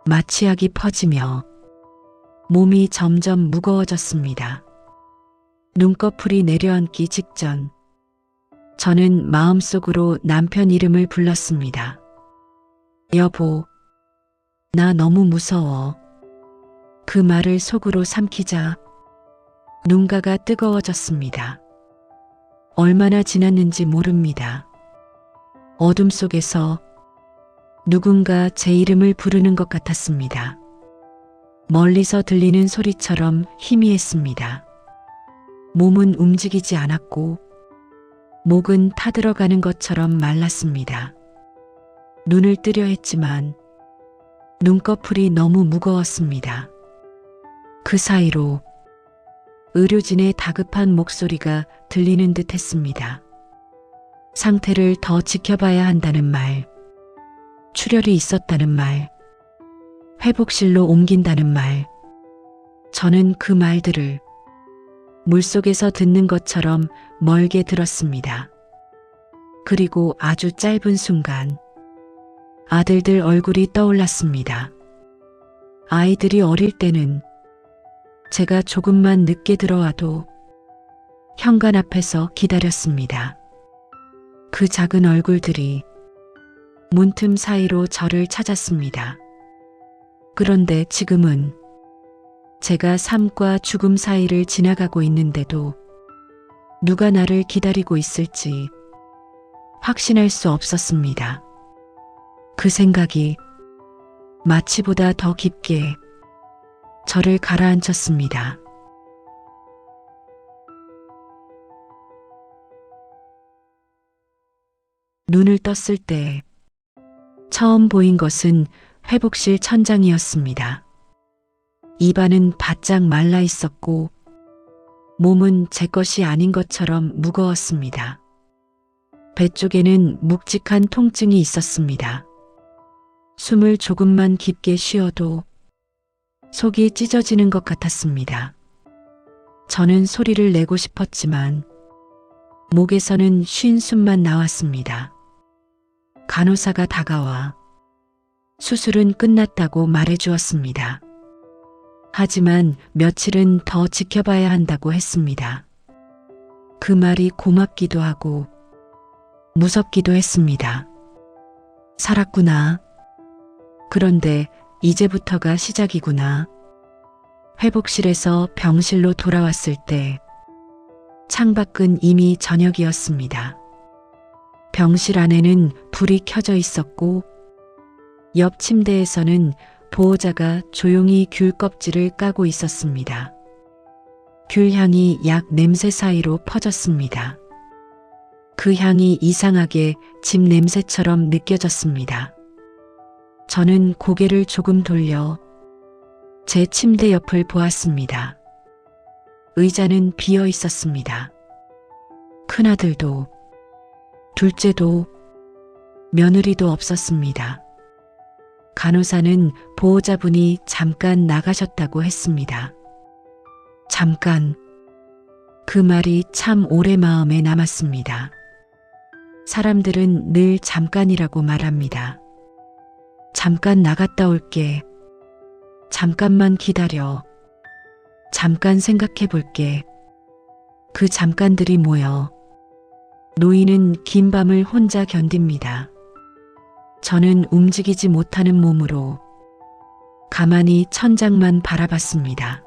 마취약이 퍼지며 몸이 점점 무거워졌습니다. 눈꺼풀이 내려앉기 직전 저는 마음속으로 남편 이름을 불렀습니다. 여보, 나 너무 무서워. 그 말을 속으로 삼키자 눈가가 뜨거워졌습니다. 얼마나 지났는지 모릅니다. 어둠 속에서 누군가 제 이름을 부르는 것 같았습니다. 멀리서 들리는 소리처럼 희미했습니다. 몸은 움직이지 않았고 목은 타들어가는 것처럼 말랐습니다. 눈을 뜨려 했지만 눈꺼풀이 너무 무거웠습니다. 그 사이로 의료진의 다급한 목소리가 들리는 듯 했습니다. 상태를 더 지켜봐야 한다는 말, 출혈이 있었다는 말, 회복실로 옮긴다는 말. 저는 그 말들을 물속에서 듣는 것처럼 멀게 들었습니다. 그리고 아주 짧은 순간 아들들 얼굴이 떠올랐습니다. 아이들이 어릴 때는 제가 조금만 늦게 들어와도 현관 앞에서 기다렸습니다. 그 작은 얼굴들이 문틈 사이로 저를 찾았습니다. 그런데 지금은 제가 삶과 죽음 사이를 지나가고 있는데도 누가 나를 기다리고 있을지 확신할 수 없었습니다. 그 생각이 마취보다 더 깊게 저를 가라앉혔습니다. 눈을 떴을 때 처음 보인 것은 회복실 천장이었습니다. 입안은 바짝 말라 있었고 몸은 제 것이 아닌 것처럼 무거웠습니다. 배 쪽에는 묵직한 통증이 있었습니다. 숨을 조금만 깊게 쉬어도 속이 찢어지는 것 같았습니다. 저는 소리를 내고 싶었지만 목에서는 쉰 숨만 나왔습니다. 간호사가 다가와 수술은 끝났다고 말해 주었습니다. 하지만 며칠은 더 지켜봐야 한다고 했습니다. 그 말이 고맙기도 하고 무섭기도 했습니다. 살았구나. 그런데 이제부터가 시작이구나. 회복실에서 병실로 돌아왔을 때 창밖은 이미 저녁이었습니다. 병실 안에는 불이 켜져 있었고 옆 침대에서는 보호자가 조용히 귤 껍질을 까고 있었습니다. 귤 향이 약 냄새 사이로 퍼졌습니다. 그 향이 이상하게 집 냄새처럼 느껴졌습니다. 저는 고개를 조금 돌려 제 침대 옆을 보았습니다. 의자는 비어 있었습니다. 큰아들도 둘째도 며느리도 없었습니다. 간호사는 보호자분이 잠깐 나가셨다고 했습니다. 잠깐. 그 말이 참 오래 마음에 남았습니다. 사람들은 늘 잠깐이라고 말합니다. 잠깐 나갔다 올게. 잠깐만 기다려. 잠깐 생각해 볼게. 그 잠깐들이 모여 노인은 긴 밤을 혼자 견딥니다. 저는 움직이지 못하는 몸으로 가만히 천장만 바라봤습니다.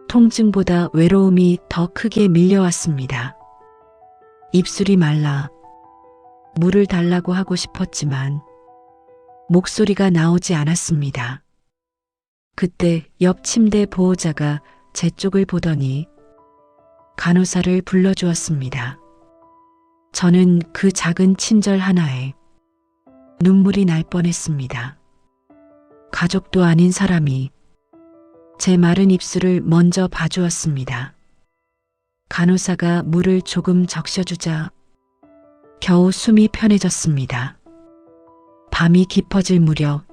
통증보다 외로움이 더 크게 밀려왔습니다. 입술이 말라 물을 달라고 하고 싶었지만 목소리가 나오지 않았습니다. 그때 옆 침대 보호자가 제 쪽을 보더니 간호사를 불러주었습니다. 저는 그 작은 친절 하나에 눈물이 날 뻔했습니다. 가족도 아닌 사람이 제 마른 입술을 먼저 봐주었습니다. 간호사가 물을 조금 적셔주자 겨우 숨이 편해졌습니다. 밤이 깊어질 무렵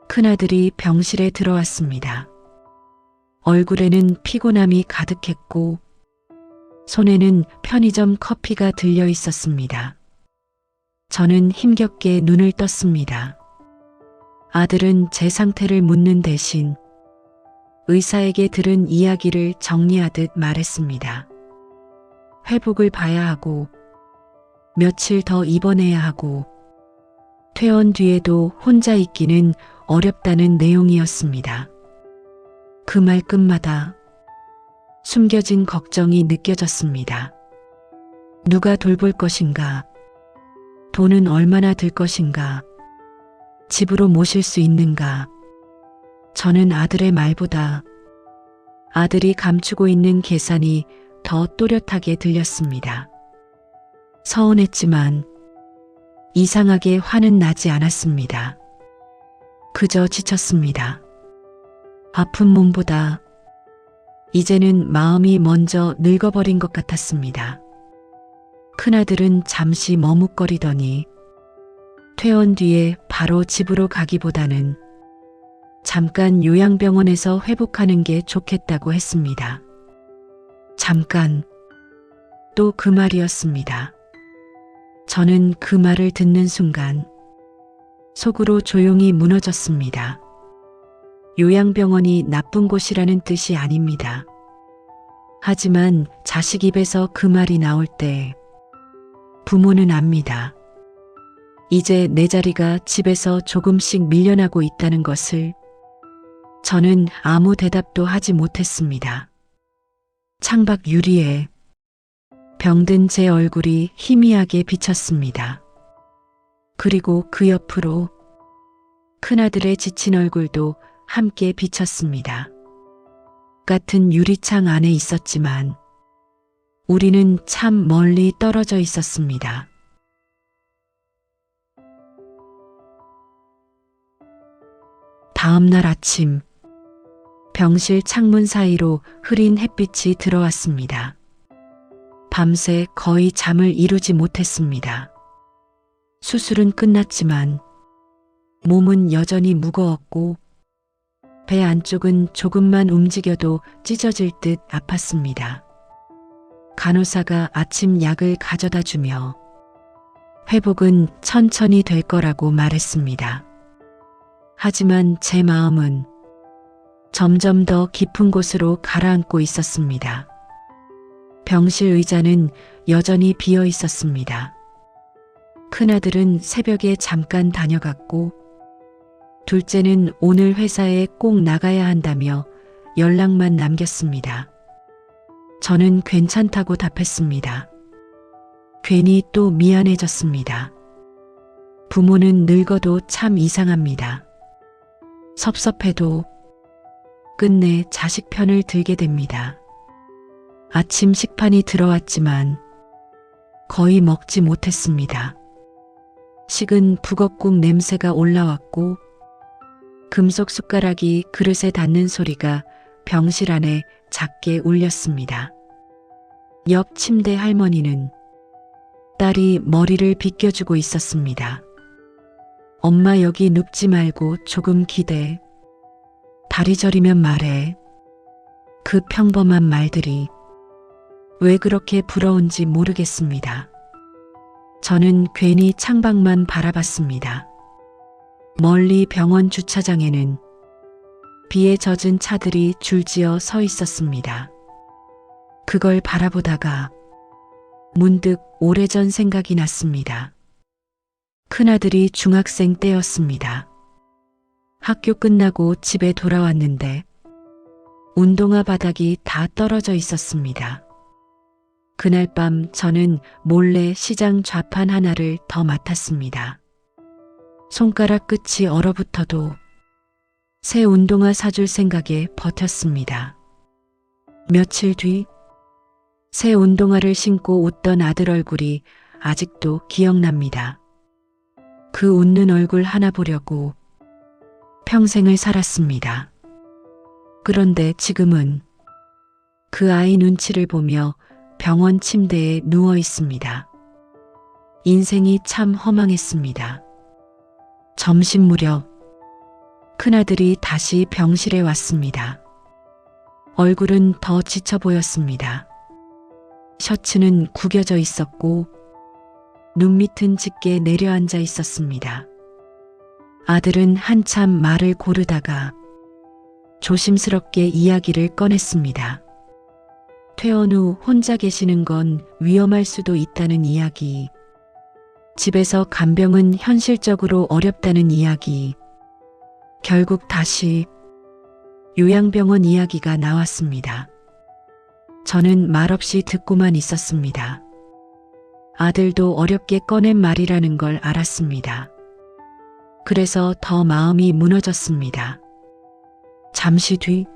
큰아들이 병실에 들어왔습니다. 얼굴에는 피곤함이 가득했고 손에는 편의점 커피가 들려 있었습니다. 저는 힘겹게 눈을 떴습니다. 아들은 제 상태를 묻는 대신 의사에게 들은 이야기를 정리하듯 말했습니다. 회복을 봐야 하고 며칠 더 입원해야 하고 퇴원 뒤에도 혼자 있기는 어렵다는 내용이었습니다. 그 말끝마다 숨겨진 걱정이 느껴졌습니다. 누가 돌볼 것인가? 돈은 얼마나 들 것인가? 집으로 모실 수 있는가? 저는 아들의 말보다 아들이 감추고 있는 계산이 더 또렷하게 들렸습니다. 서운했지만 이상하게 화는 나지 않았습니다. 그저 지쳤습니다. 아픈 몸보다 이제는 마음이 먼저 늙어버린 것 같았습니다. 큰아들은 잠시 머뭇거리더니 퇴원 뒤에 바로 집으로 가기보다는 잠깐 요양병원에서 회복하는 게 좋겠다고 했습니다. 잠깐. 또 그 말이었습니다. 저는 그 말을 듣는 순간 속으로 조용히 무너졌습니다. 요양병원이 나쁜 곳이라는 뜻이 아닙니다. 하지만 자식 입에서 그 말이 나올 때 부모는 압니다. 이제 내 자리가 집에서 조금씩 밀려나고 있다는 것을. 저는 아무 대답도 하지 못했습니다. 창밖 유리에 병든 제 얼굴이 희미하게 비쳤습니다. 그리고 그 옆으로 큰아들의 지친 얼굴도 함께 비쳤습니다. 같은 유리창 안에 있었지만 우리는 참 멀리 떨어져 있었습니다. 다음 날 아침, 병실 창문 사이로 흐린 햇빛이 들어왔습니다. 밤새 거의 잠을 이루지 못했습니다. 수술은 끝났지만 몸은 여전히 무거웠고 배 안쪽은 조금만 움직여도 찢어질 듯 아팠습니다. 간호사가 아침 약을 가져다 주며 회복은 천천히 될 거라고 말했습니다. 하지만 제 마음은 점점 더 깊은 곳으로 가라앉고 있었습니다. 병실 의자는 여전히 비어 있었습니다. 큰아들은 새벽에 잠깐 다녀갔고, 둘째는 오늘 회사에 꼭 나가야 한다며 연락만 남겼습니다. 저는 괜찮다고 답했습니다. 괜히 또 미안해졌습니다. 부모는 늙어도 참 이상합니다. 섭섭해도 끝내 자식 편을 들게 됩니다. 아침 식판이 들어왔지만 거의 먹지 못했습니다. 식은 북엇국 냄새가 올라왔고 금속 숟가락이 그릇에 닿는 소리가 병실 안에 작게 울렸습니다. 옆 침대 할머니는 딸이 머리를 빗겨주고 있었습니다. 엄마 여기 눕지 말고 조금 기대. 다리 저리면 말해. 그 평범한 말들이 왜 그렇게 부러운지 모르겠습니다. 저는 괜히 창밖만 바라봤습니다. 멀리 병원 주차장에는 비에 젖은 차들이 줄지어 서 있었습니다. 그걸 바라보다가 문득 오래전 생각이 났습니다. 큰아들이 중학생 때였습니다. 학교 끝나고 집에 돌아왔는데 운동화 바닥이 다 떨어져 있었습니다. 그날 밤 저는 몰래 시장 좌판 하나를 더 맡았습니다. 손가락 끝이 얼어붙어도 새 운동화 사줄 생각에 버텼습니다. 며칠 뒤 새 운동화를 신고 웃던 아들 얼굴이 아직도 기억납니다. 그 웃는 얼굴 하나 보려고 평생을 살았습니다. 그런데 지금은 그 아이 눈치를 보며 병원 침대에 누워 있습니다. 인생이 참 허망했습니다. 점심 무렵 큰아들이 다시 병실에 왔습니다. 얼굴은 더 지쳐 보였습니다. 셔츠는 구겨져 있었고 눈밑은 짙게 내려앉아 있었습니다. 아들은 한참 말을 고르다가 조심스럽게 이야기를 꺼냈습니다. 퇴원 후 혼자 계시는 건 위험할 수도 있다는 이야기, 집에서 간병은 현실적으로 어렵다는 이야기, 결국 다시 요양병원 이야기가 나왔습니다. 저는 말없이 듣고만 있었습니다. 아들도 어렵게 꺼낸 말이라는 걸 알았습니다. 그래서 더 마음이 무너졌습니다. 잠시 뒤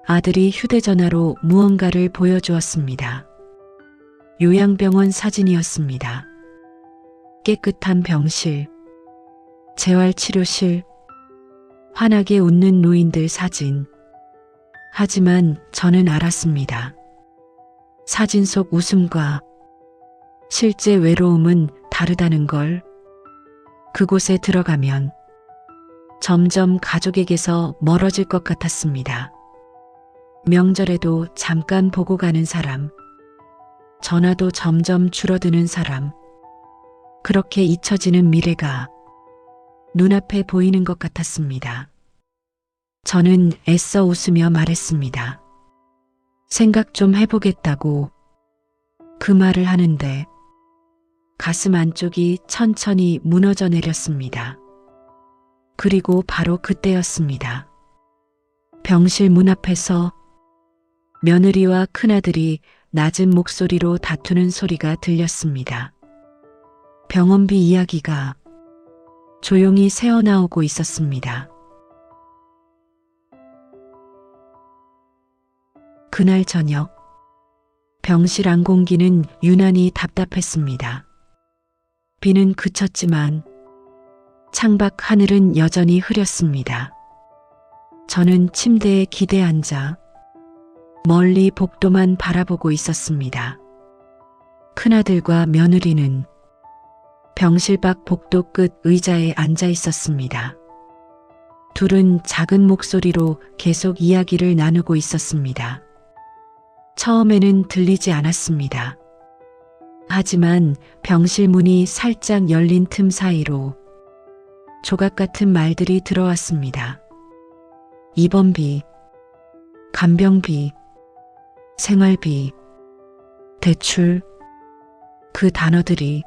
아들이 휴대전화로 무언가를 보여주었습니다. 요양병원 사진이었습니다. 깨끗한 병실, 재활치료실, 환하게 웃는 노인들 사진. 하지만 저는 알았습니다. 사진 속 웃음과 실제 외로움은 다르다는 걸. 그곳에 들어가면 점점 가족에게서 멀어질 것 같았습니다. 명절에도 잠깐 보고 가는 사람, 전화도 점점 줄어드는 사람, 그렇게 잊혀지는 미래가 눈앞에 보이는 것 같았습니다. 저는 애써 웃으며 말했습니다. 생각 좀 해보겠다고. 그 말을 하는데 가슴 안쪽이 천천히 무너져 내렸습니다. 그리고 바로 그때였습니다. 병실 문 앞에서 며느리와 큰아들이 낮은 목소리로 다투는 소리가 들렸습니다. 병원비 이야기가 조용히 새어나오고 있었습니다. 그날 저녁, 병실 안 공기는 유난히 답답했습니다. 비는 그쳤지만 창밖 하늘은 여전히 흐렸습니다. 저는 침대에 기대 앉아 멀리 복도만 바라보고 있었습니다. 큰아들과 며느리는 병실 밖 복도 끝 의자에 앉아 있었습니다. 둘은 작은 목소리로 계속 이야기를 나누고 있었습니다. 처음에는 들리지 않았습니다. 하지만 병실 문이 살짝 열린 틈 사이로 조각 같은 말들이 들어왔습니다. 입원비, 간병비, 생활비, 대출, 그 단어들이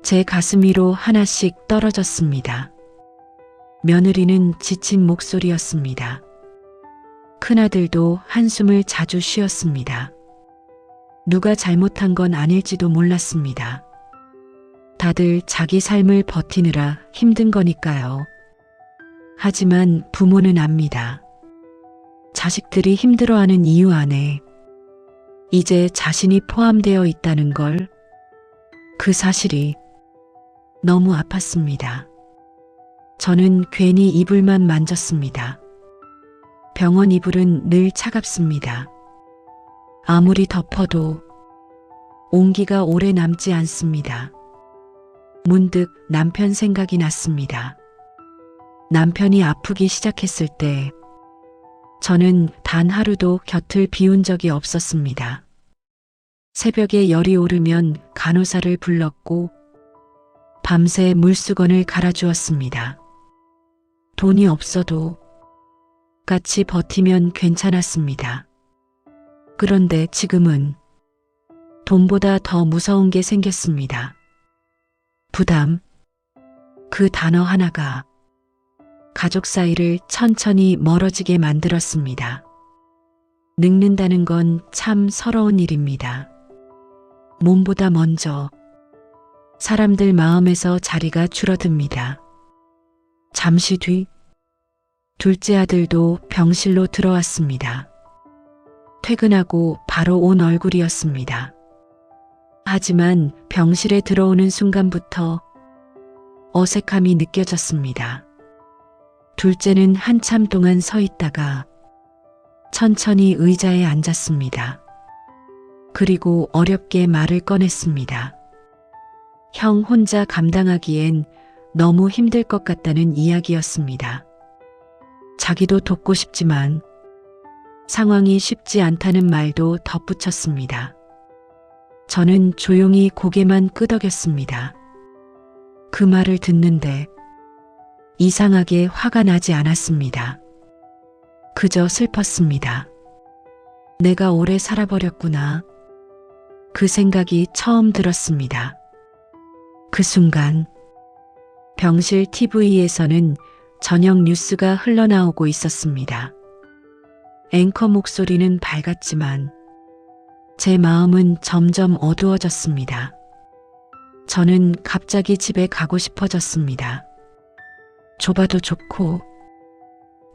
제 가슴 위로 하나씩 떨어졌습니다. 며느리는 지친 목소리였습니다. 큰아들도 한숨을 자주 쉬었습니다. 누가 잘못한 건 아닐지도 몰랐습니다. 다들 자기 삶을 버티느라 힘든 거니까요. 하지만 부모는 압니다. 자식들이 힘들어하는 이유 안에 이제 자신이 포함되어 있다는 걸, 그 사실이 너무 아팠습니다. 저는 괜히 이불만 만졌습니다. 병원 이불은 늘 차갑습니다. 아무리 덮어도 온기가 오래 남지 않습니다. 문득 남편 생각이 났습니다. 남편이 아프기 시작했을 때 저는 단 하루도 곁을 비운 적이 없었습니다. 새벽에 열이 오르면 간호사를 불렀고 밤새 물수건을 갈아주었습니다. 돈이 없어도 같이 버티면 괜찮았습니다. 그런데 지금은 돈보다 더 무서운 게 생겼습니다. 부담, 그 단어 하나가 가족 사이를 천천히 멀어지게 만들었습니다. 늙는다는 건 참 서러운 일입니다. 몸보다 먼저 사람들 마음에서 자리가 줄어듭니다. 잠시 뒤 둘째 아들도 병실로 들어왔습니다. 퇴근하고 바로 온 얼굴이었습니다. 하지만 병실에 들어오는 순간부터 어색함이 느껴졌습니다. 둘째는 한참 동안 서 있다가 천천히 의자에 앉았습니다. 그리고 어렵게 말을 꺼냈습니다. 형 혼자 감당하기엔 너무 힘들 것 같다는 이야기였습니다. 자기도 돕고 싶지만 상황이 쉽지 않다는 말도 덧붙였습니다. 저는 조용히 고개만 끄덕였습니다. 그 말을 듣는데 이상하게 화가 나지 않았습니다. 그저 슬펐습니다. 내가 오래 살아버렸구나. 그 생각이 처음 들었습니다. 그 순간 병실 TV에서는 저녁 뉴스가 흘러나오고 있었습니다. 앵커 목소리는 밝았지만 제 마음은 점점 어두워졌습니다. 저는 갑자기 집에 가고 싶어졌습니다. 좁아도 좋고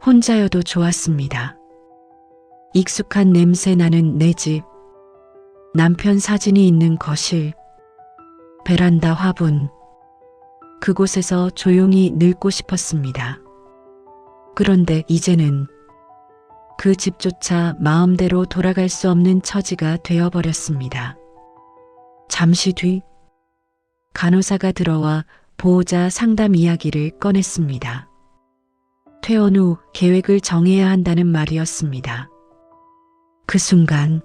혼자여도 좋았습니다. 익숙한 냄새 나는 내 집, 남편 사진이 있는 거실, 베란다 화분, 그곳에서 조용히 늙고 싶었습니다. 그런데 이제는 그 집조차 마음대로 돌아갈 수 없는 처지가 되어버렸습니다. 잠시 뒤 간호사가 들어와 보호자 상담 이야기를 꺼냈습니다. 퇴원 후 계획을 정해야 한다는 말이었습니다. 그 순간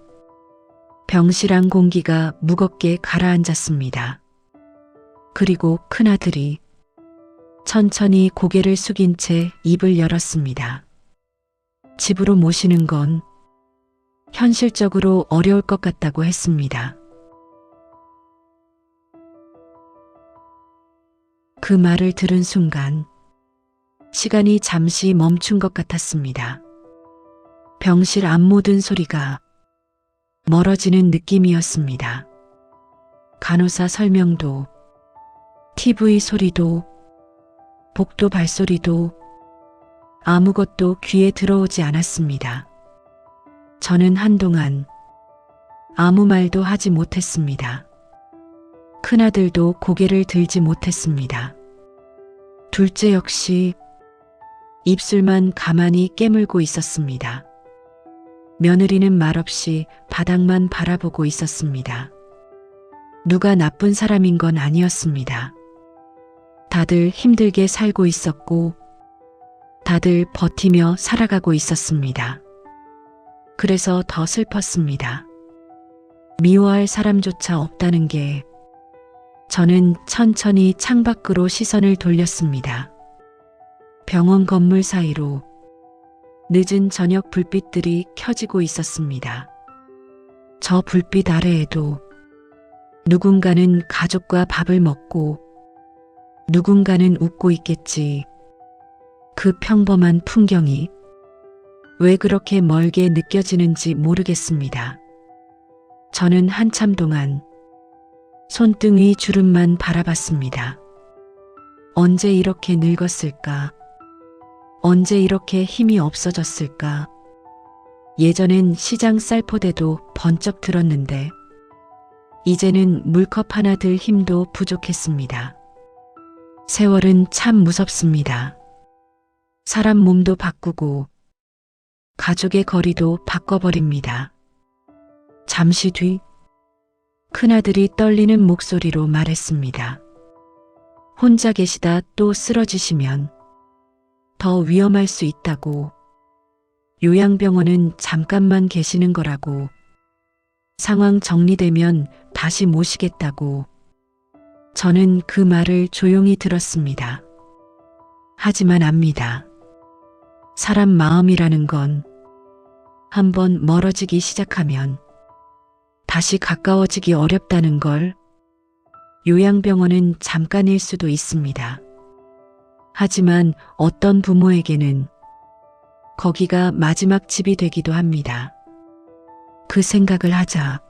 병실 안 공기가 무겁게 가라앉았습니다. 그리고 큰아들이 천천히 고개를 숙인 채 입을 열었습니다. 집으로 모시는 건 현실적으로 어려울 것 같다고 했습니다. 그 말을 들은 순간 시간이 잠시 멈춘 것 같았습니다. 병실 안 모든 소리가 멀어지는 느낌이었습니다. 간호사 설명도, TV 소리도, 복도 발소리도 아무것도 귀에 들어오지 않았습니다. 저는 한동안 아무 말도 하지 못했습니다. 큰아들도 고개를 들지 못했습니다. 둘째 역시 입술만 가만히 깨물고 있었습니다. 며느리는 말없이 바닥만 바라보고 있었습니다. 누가 나쁜 사람인 건 아니었습니다. 다들 힘들게 살고 있었고 다들 버티며 살아가고 있었습니다. 그래서 더 슬펐습니다. 미워할 사람조차 없다는 게 저는 천천히 창밖으로 시선을 돌렸습니다. 병원 건물 사이로 늦은 저녁 불빛들이 켜지고 있었습니다. 저 불빛 아래에도 누군가는 가족과 밥을 먹고 누군가는 웃고 있겠지. 그 평범한 풍경이 왜 그렇게 멀게 느껴지는지 모르겠습니다. 저는 한참 동안 손등 위 주름만 바라봤습니다. 언제 이렇게 늙었을까? 언제 이렇게 힘이 없어졌을까? 예전엔 시장 쌀포대도 번쩍 들었는데 이제는 물컵 하나 들 힘도 부족했습니다. 세월은 참 무섭습니다. 사람 몸도 바꾸고 가족의 거리도 바꿔버립니다. 잠시 뒤 큰아들이 떨리는 목소리로 말했습니다. 혼자 계시다 또 쓰러지시면 더 위험할 수 있다고. 요양병원은 잠깐만 계시는 거라고. 상황 정리되면 다시 모시겠다고. 저는 그 말을 조용히 들었습니다. 하지만 압니다. 사람 마음이라는 건 한번 멀어지기 시작하면 다시 가까워지기 어렵다는 걸. 요양병원은 잠깐일 수도 있습니다. 하지만 어떤 부모에게는 거기가 마지막 집이 되기도 합니다. 그 생각을 하자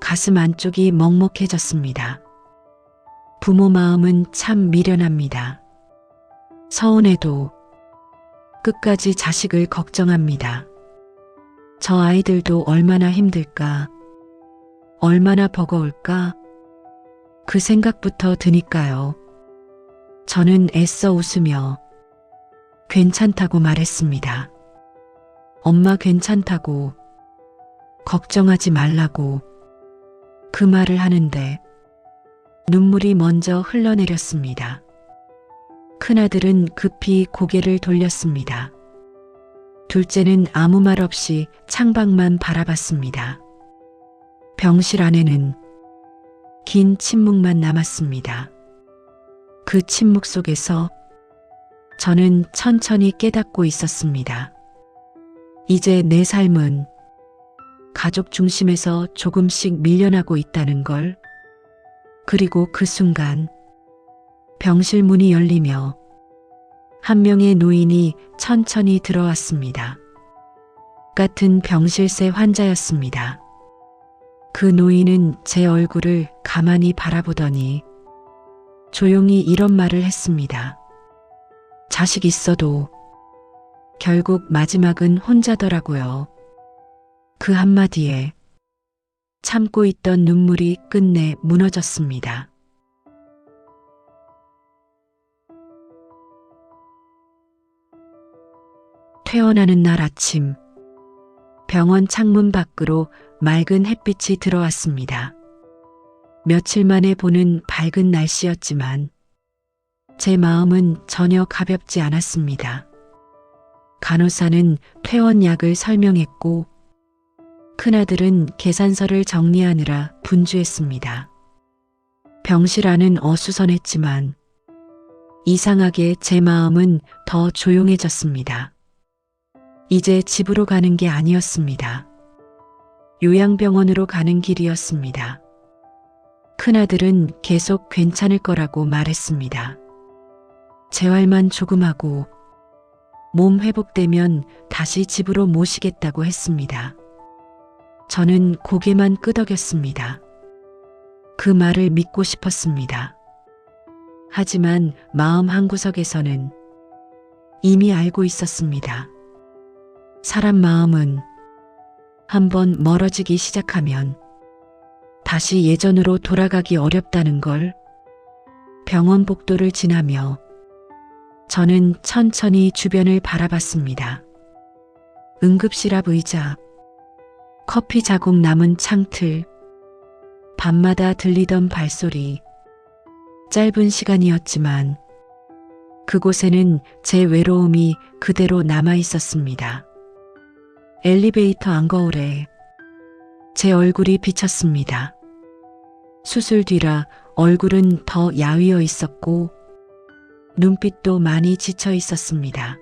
가슴 안쪽이 먹먹해졌습니다. 부모 마음은 참 미련합니다. 서운해도 끝까지 자식을 걱정합니다. 저 아이들도 얼마나 힘들까, 얼마나 버거울까, 그 생각부터 드니까요. 저는 애써 웃으며 괜찮다고 말했습니다. 엄마 괜찮다고, 걱정하지 말라고. 그 말을 하는데 눈물이 먼저 흘러내렸습니다. 큰아들은 급히 고개를 돌렸습니다. 둘째는 아무 말 없이 창밖만 바라봤습니다. 병실 안에는 긴 침묵만 남았습니다. 그 침묵 속에서 저는 천천히 깨닫고 있었습니다. 이제 내 삶은 가족 중심에서 조금씩 밀려나고 있다는 걸. 그리고 그 순간 병실 문이 열리며 한 명의 노인이 천천히 들어왔습니다. 같은 병실세 환자였습니다. 그 노인은 제 얼굴을 가만히 바라보더니 조용히 이런 말을 했습니다. 자식 있어도 결국 마지막은 혼자더라고요. 그 한마디에 참고 있던 눈물이 끝내 무너졌습니다. 퇴원하는 날 아침, 병원 창문 밖으로 맑은 햇빛이 들어왔습니다. 며칠 만에 보는 밝은 날씨였지만 제 마음은 전혀 가볍지 않았습니다. 간호사는 퇴원약을 설명했고 큰아들은 계산서를 정리하느라 분주했습니다. 병실 안은 어수선했지만 이상하게 제 마음은 더 조용해졌습니다. 이제 집으로 가는 게 아니었습니다. 요양병원으로 가는 길이었습니다. 큰아들은 계속 괜찮을 거라고 말했습니다. 재활만 조금 하고 몸 회복되면 다시 집으로 모시겠다고 했습니다. 저는 고개만 끄덕였습니다. 그 말을 믿고 싶었습니다. 하지만 마음 한구석에서는 이미 알고 있었습니다. 사람 마음은 한번 멀어지기 시작하면 다시 예전으로 돌아가기 어렵다는 걸. 병원 복도를 지나며 저는 천천히 주변을 바라봤습니다. 응급실 앞 의자, 커피 자국 남은 창틀, 밤마다 들리던 발소리. 짧은 시간이었지만 그곳에는 제 외로움이 그대로 남아 있었습니다. 엘리베이터 안거울에 제 얼굴이 비쳤습니다. 수술 뒤라 얼굴은 더 야위어 있었고 눈빛도 많이 지쳐 있었습니다.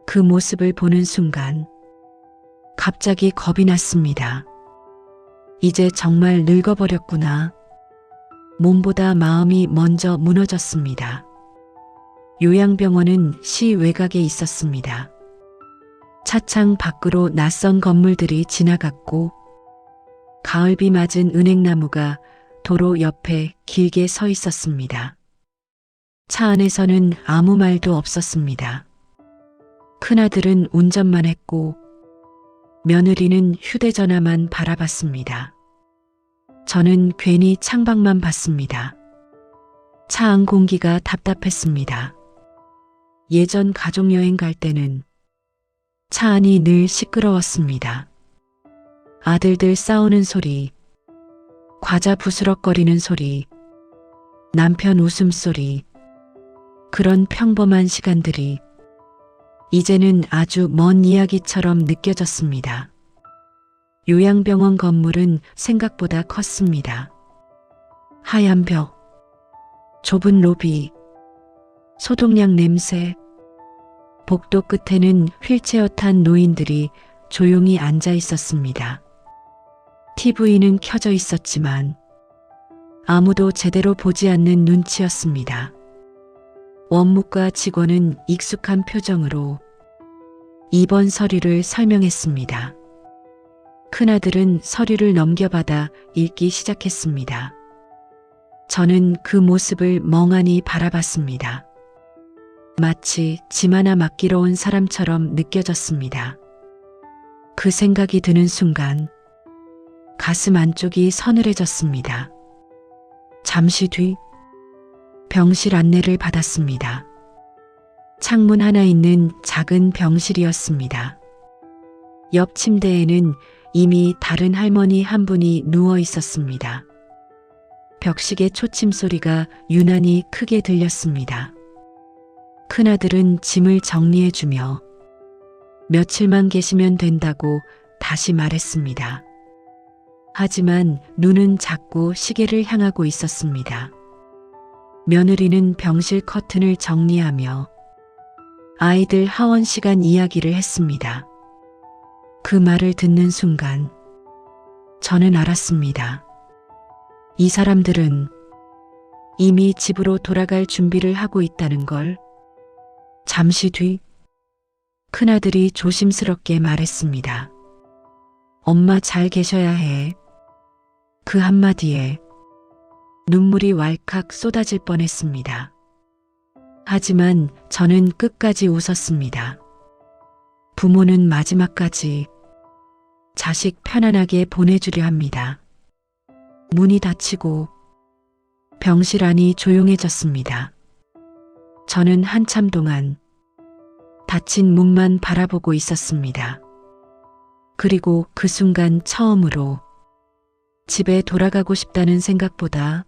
그 모습을 보는 순간 갑자기 겁이 났습니다. 이제 정말 늙어버렸구나. 몸보다 마음이 먼저 무너졌습니다. 요양병원은 시 외곽에 있었습니다. 차창 밖으로 낯선 건물들이 지나갔고 가을비 맞은 은행나무가 도로 옆에 길게 서 있었습니다. 차 안에서는 아무 말도 없었습니다. 큰아들은 운전만 했고 며느리는 휴대전화만 바라봤습니다. 저는 괜히 창밖만 봤습니다. 차 안 공기가 답답했습니다. 예전 가족여행 갈 때는 차 안이 늘 시끄러웠습니다. 아들들 싸우는 소리, 과자 부스럭거리는 소리, 남편 웃음소리, 그런 평범한 시간들이 이제는 아주 먼 이야기처럼 느껴졌습니다. 요양병원 건물은 생각보다 컸습니다. 하얀 벽, 좁은 로비, 소독약 냄새, 복도 끝에는 휠체어 탄 노인들이 조용히 앉아 있었습니다. TV는 켜져 있었지만 아무도 제대로 보지 않는 눈치였습니다. 원무과 직원은 익숙한 표정으로 입원 서류를 설명했습니다. 큰아들은 서류를 넘겨받아 읽기 시작했습니다. 저는 그 모습을 멍하니 바라봤습니다. 마치 짐 하나 맡기러 온 사람처럼 느껴졌습니다. 그 생각이 드는 순간 가슴 안쪽이 서늘해졌습니다. 잠시 뒤 병실 안내를 받았습니다. 창문 하나 있는 작은 병실이었습니다. 옆 침대에는 이미 다른 할머니 한 분이 누워 있었습니다. 벽시계 초침 소리가 유난히 크게 들렸습니다. 큰아들은 짐을 정리해주며 며칠만 계시면 된다고 다시 말했습니다. 하지만 눈은 자꾸 시계를 향하고 있었습니다. 며느리는 병실 커튼을 정리하며 아이들 하원 시간 이야기를 했습니다. 그 말을 듣는 순간 저는 알았습니다. 이 사람들은 이미 집으로 돌아갈 준비를 하고 있다는 걸. 잠시 뒤 큰아들이 조심스럽게 말했습니다. 엄마 잘 계셔야 해. 그 한마디에 눈물이 왈칵 쏟아질 뻔했습니다. 하지만 저는 끝까지 웃었습니다. 부모는 마지막까지 자식 편안하게 보내주려 합니다. 문이 닫히고 병실 안이 조용해졌습니다. 저는 한참 동안 닫힌 문만 바라보고 있었습니다. 그리고 그 순간 처음으로 집에 돌아가고 싶다는 생각보다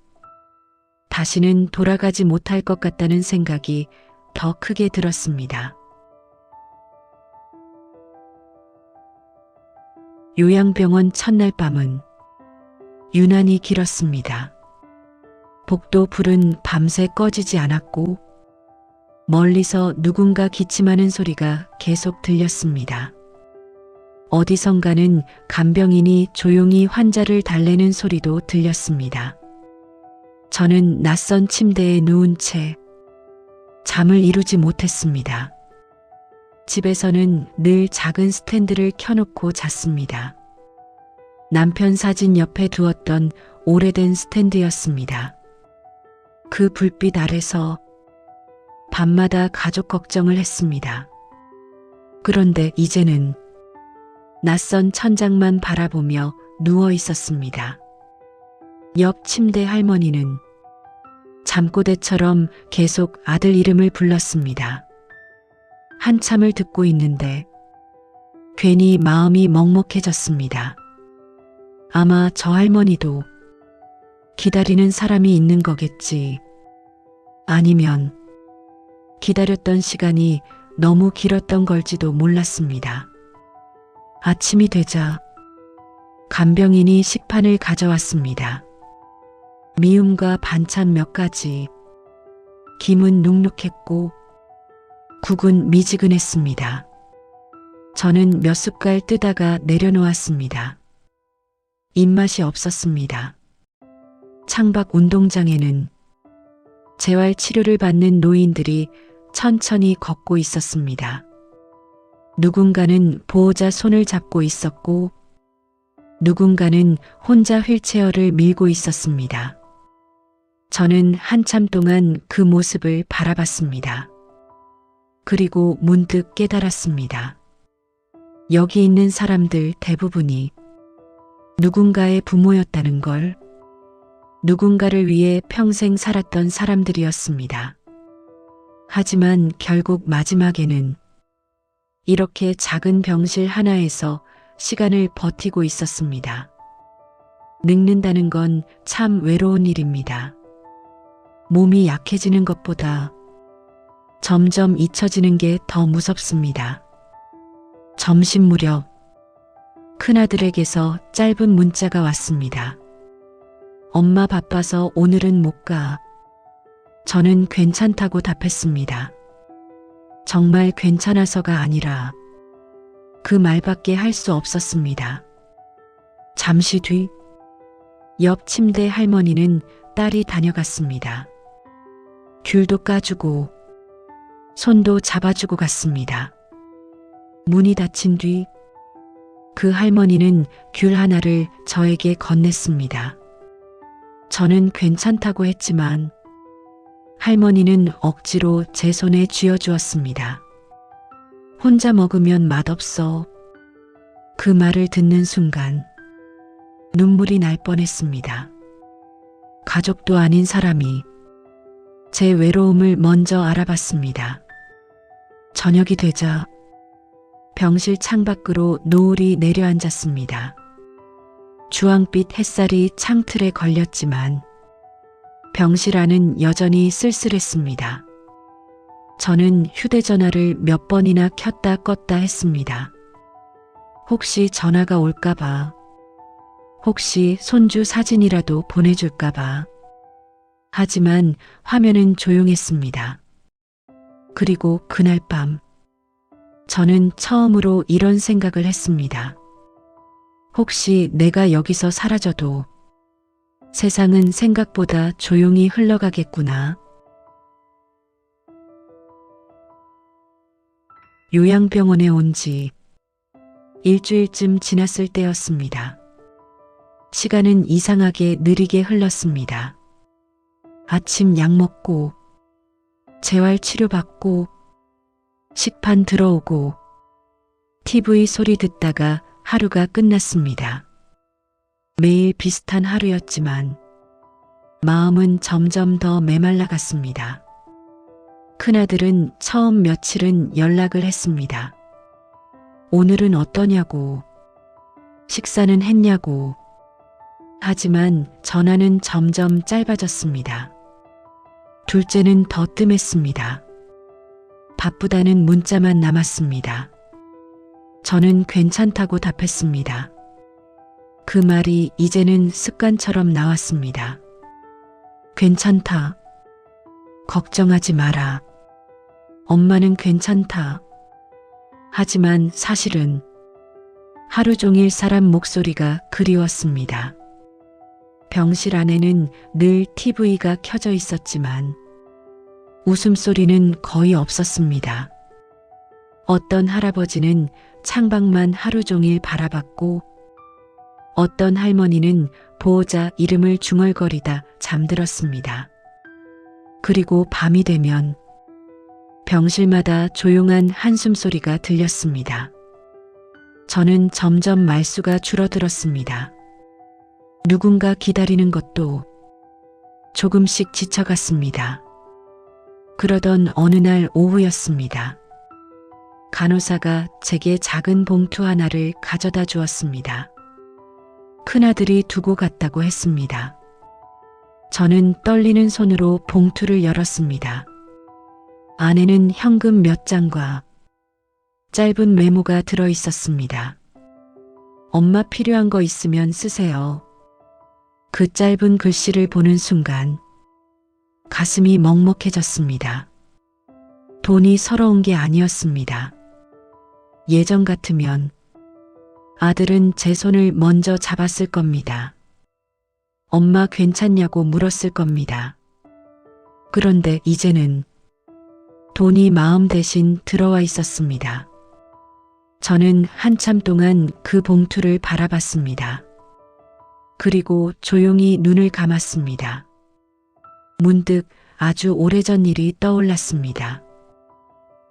다시는 돌아가지 못할 것 같다는 생각이 더 크게 들었습니다. 요양병원 첫날 밤은 유난히 길었습니다. 복도 불은 밤새 꺼지지 않았고 멀리서 누군가 기침하는 소리가 계속 들렸습니다. 어디선가는 간병인이 조용히 환자를 달래는 소리도 들렸습니다. 저는 낯선 침대에 누운 채 잠을 이루지 못했습니다. 집에서는 늘 작은 스탠드를 켜놓고 잤습니다. 남편 사진 옆에 두었던 오래된 스탠드였습니다. 그 불빛 아래서 밤마다 가족 걱정을 했습니다. 그런데 이제는 낯선 천장만 바라보며 누워 있었습니다. 옆 침대 할머니는 잠꼬대처럼 계속 아들 이름을 불렀습니다. 한참을 듣고 있는데 괜히 마음이 먹먹해졌습니다. 아마 저 할머니도 기다리는 사람이 있는 거겠지. 아니면 기다렸던 시간이 너무 길었던 걸지도 몰랐습니다. 아침이 되자 간병인이 식판을 가져왔습니다. 미음과 반찬 몇 가지. 김은 눅눅했고 국은 미지근했습니다. 저는 몇 숟갈 뜨다가 내려놓았습니다. 입맛이 없었습니다. 창밖 운동장에는 재활 치료를 받는 노인들이 천천히 걷고 있었습니다. 누군가는 보호자 손을 잡고 있었고 누군가는 혼자 휠체어를 밀고 있었습니다. 저는 한참 동안 그 모습을 바라봤습니다. 그리고 문득 깨달았습니다. 여기 있는 사람들 대부분이 누군가의 부모였다는 걸, 누군가를 위해 평생 살았던 사람들이었습니다. 하지만 결국 마지막에는 이렇게 작은 병실 하나에서 시간을 버티고 있었습니다. 늙는다는 건 참 외로운 일입니다. 몸이 약해지는 것보다 점점 잊혀지는 게 더 무섭습니다. 점심 무렵 큰아들에게서 짧은 문자가 왔습니다. 엄마 바빠서 오늘은 못 가. 저는 괜찮다고 답했습니다. 정말 괜찮아서가 아니라 그 말밖에 할 수 없었습니다. 잠시 뒤 옆 침대 할머니는 딸이 다녀갔습니다. 귤도 까주고 손도 잡아주고 갔습니다. 문이 닫힌 뒤 그 할머니는 귤 하나를 저에게 건넸습니다. 저는 괜찮다고 했지만 할머니는 억지로 제 손에 쥐어주었습니다. 혼자 먹으면 맛없어. 그 말을 듣는 순간 눈물이 날 뻔했습니다. 가족도 아닌 사람이 제 외로움을 먼저 알아봤습니다. 저녁이 되자 병실 창밖으로 노을이 내려앉았습니다. 주황빛 햇살이 창틀에 걸렸지만 병실 안은 여전히 쓸쓸했습니다. 저는 휴대전화를 몇 번이나 켰다 껐다 했습니다. 혹시 전화가 올까봐, 혹시 손주 사진이라도 보내줄까봐. 하지만 화면은 조용했습니다. 그리고 그날 밤 저는 처음으로 이런 생각을 했습니다. 혹시 내가 여기서 사라져도 세상은 생각보다 조용히 흘러가겠구나. 요양병원에 온 지 일주일쯤 지났을 때였습니다. 시간은 이상하게 느리게 흘렀습니다. 아침 약 먹고, 재활 치료받고, 식판 들어오고, TV 소리 듣다가 하루가 끝났습니다. 매일 비슷한 하루였지만 마음은 점점 더 메말라갔습니다. 큰아들은 처음 며칠은 연락을 했습니다. 오늘은 어떠냐고, 식사는 했냐고. 하지만 전화는 점점 짧아졌습니다. 둘째는 더 뜸했습니다. 바쁘다는 문자만 남았습니다. 저는 괜찮다고 답했습니다. 그 말이 이제는 습관처럼 나왔습니다. 괜찮다. 걱정하지 마라. 엄마는 괜찮다. 하지만 사실은 하루 종일 사람 목소리가 그리웠습니다. 병실 안에는 늘 TV가 켜져 있었지만 웃음소리는 거의 없었습니다. 어떤 할아버지는 창밖만 하루 종일 바라봤고 어떤 할머니는 보호자 이름을 중얼거리다 잠들었습니다. 그리고 밤이 되면 병실마다 조용한 한숨소리가 들렸습니다. 저는 점점 말수가 줄어들었습니다. 누군가 기다리는 것도 조금씩 지쳐갔습니다. 그러던 어느 날 오후였습니다. 간호사가 제게 작은 봉투 하나를 가져다 주었습니다. 큰아들이 두고 갔다고 했습니다. 저는 떨리는 손으로 봉투를 열었습니다. 안에는 현금 몇 장과 짧은 메모가 들어 있었습니다. 엄마 필요한 거 있으면 쓰세요. 그 짧은 글씨를 보는 순간 가슴이 먹먹해졌습니다. 돈이 서러운 게 아니었습니다. 예전 같으면 아들은 제 손을 먼저 잡았을 겁니다. 엄마 괜찮냐고 물었을 겁니다. 그런데 이제는 돈이 마음 대신 들어와 있었습니다. 저는 한참 동안 그 봉투를 바라봤습니다. 그리고 조용히 눈을 감았습니다. 문득 아주 오래전 일이 떠올랐습니다.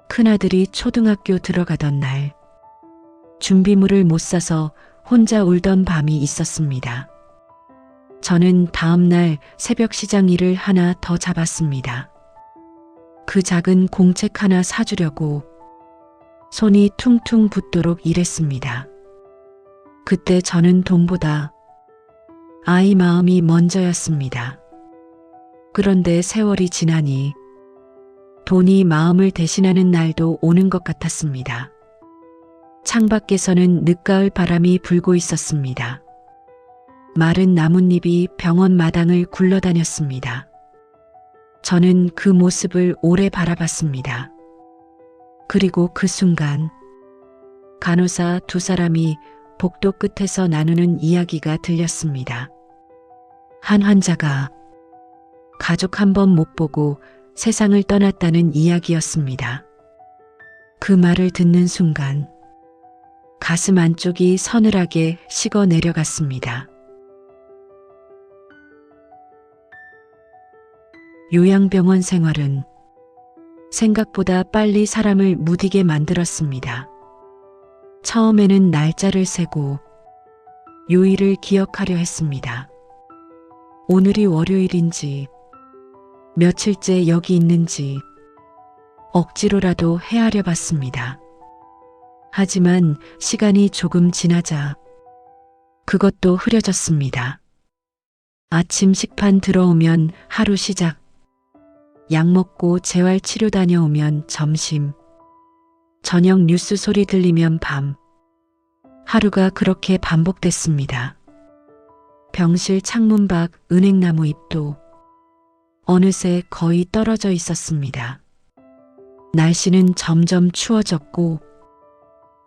큰아들이 초등학교 들어가던 날, 준비물을 못 사서 혼자 울던 밤이 있었습니다. 저는 다음 날 새벽 시장 일을 하나 더 잡았습니다. 그 작은 공책 하나 사주려고 손이 퉁퉁 붓도록 일했습니다. 그때 저는 돈보다 아이 마음이 먼저였습니다. 그런데 세월이 지나니 돈이 마음을 대신하는 날도 오는 것 같았습니다. 창밖에서는 늦가을 바람이 불고 있었습니다. 마른 나뭇잎이 병원 마당을 굴러다녔습니다. 저는 그 모습을 오래 바라봤습니다. 그리고 그 순간 간호사 두 사람이 복도 끝에서 나누는 이야기가 들렸습니다. 한 환자가 가족 한 번 못 보고 세상을 떠났다는 이야기였습니다. 그 말을 듣는 순간 가슴 안쪽이 서늘하게 식어 내려갔습니다. 요양병원 생활은 생각보다 빨리 사람을 무디게 만들었습니다. 처음에는 날짜를 세고 요일을 기억하려 했습니다. 오늘이 월요일인지 며칠째 여기 있는지 억지로라도 헤아려 봤습니다. 하지만 시간이 조금 지나자 그것도 흐려졌습니다. 아침 식판 들어오면 하루 시작, 약 먹고 재활 치료 다녀오면 점심, 저녁 뉴스 소리 들리면 밤. 하루가 그렇게 반복됐습니다. 병실 창문 밖 은행나무 잎도 어느새 거의 떨어져 있었습니다. 날씨는 점점 추워졌고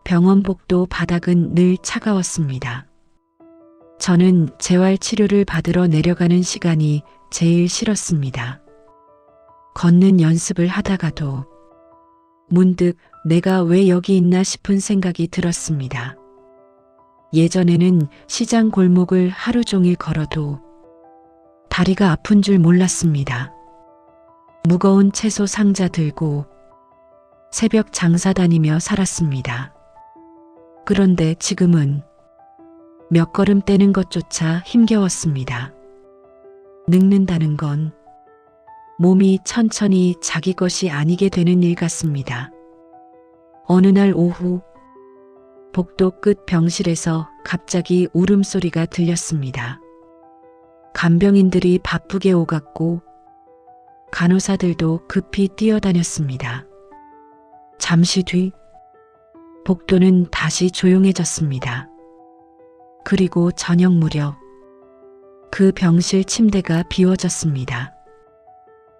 병원복도 바닥은 늘 차가웠습니다. 저는 재활 치료를 받으러 내려가는 시간이 제일 싫었습니다. 걷는 연습을 하다가도 문득 내가 왜 여기 있나 싶은 생각이 들었습니다. 예전에는 시장 골목을 하루 종일 걸어도 다리가 아픈 줄 몰랐습니다. 무거운 채소 상자 들고 새벽 장사 다니며 살았습니다. 그런데 지금은 몇 걸음 떼는 것조차 힘겨웠습니다. 늙는다는 건 몸이 천천히 자기 것이 아니게 되는 일 같습니다. 어느 날 오후 복도 끝 병실에서 갑자기 울음소리가 들렸습니다. 간병인들이 바쁘게 오갔고 간호사들도 급히 뛰어다녔습니다. 잠시 뒤 복도는 다시 조용해졌습니다. 그리고 저녁 무렵 그 병실 침대가 비워졌습니다.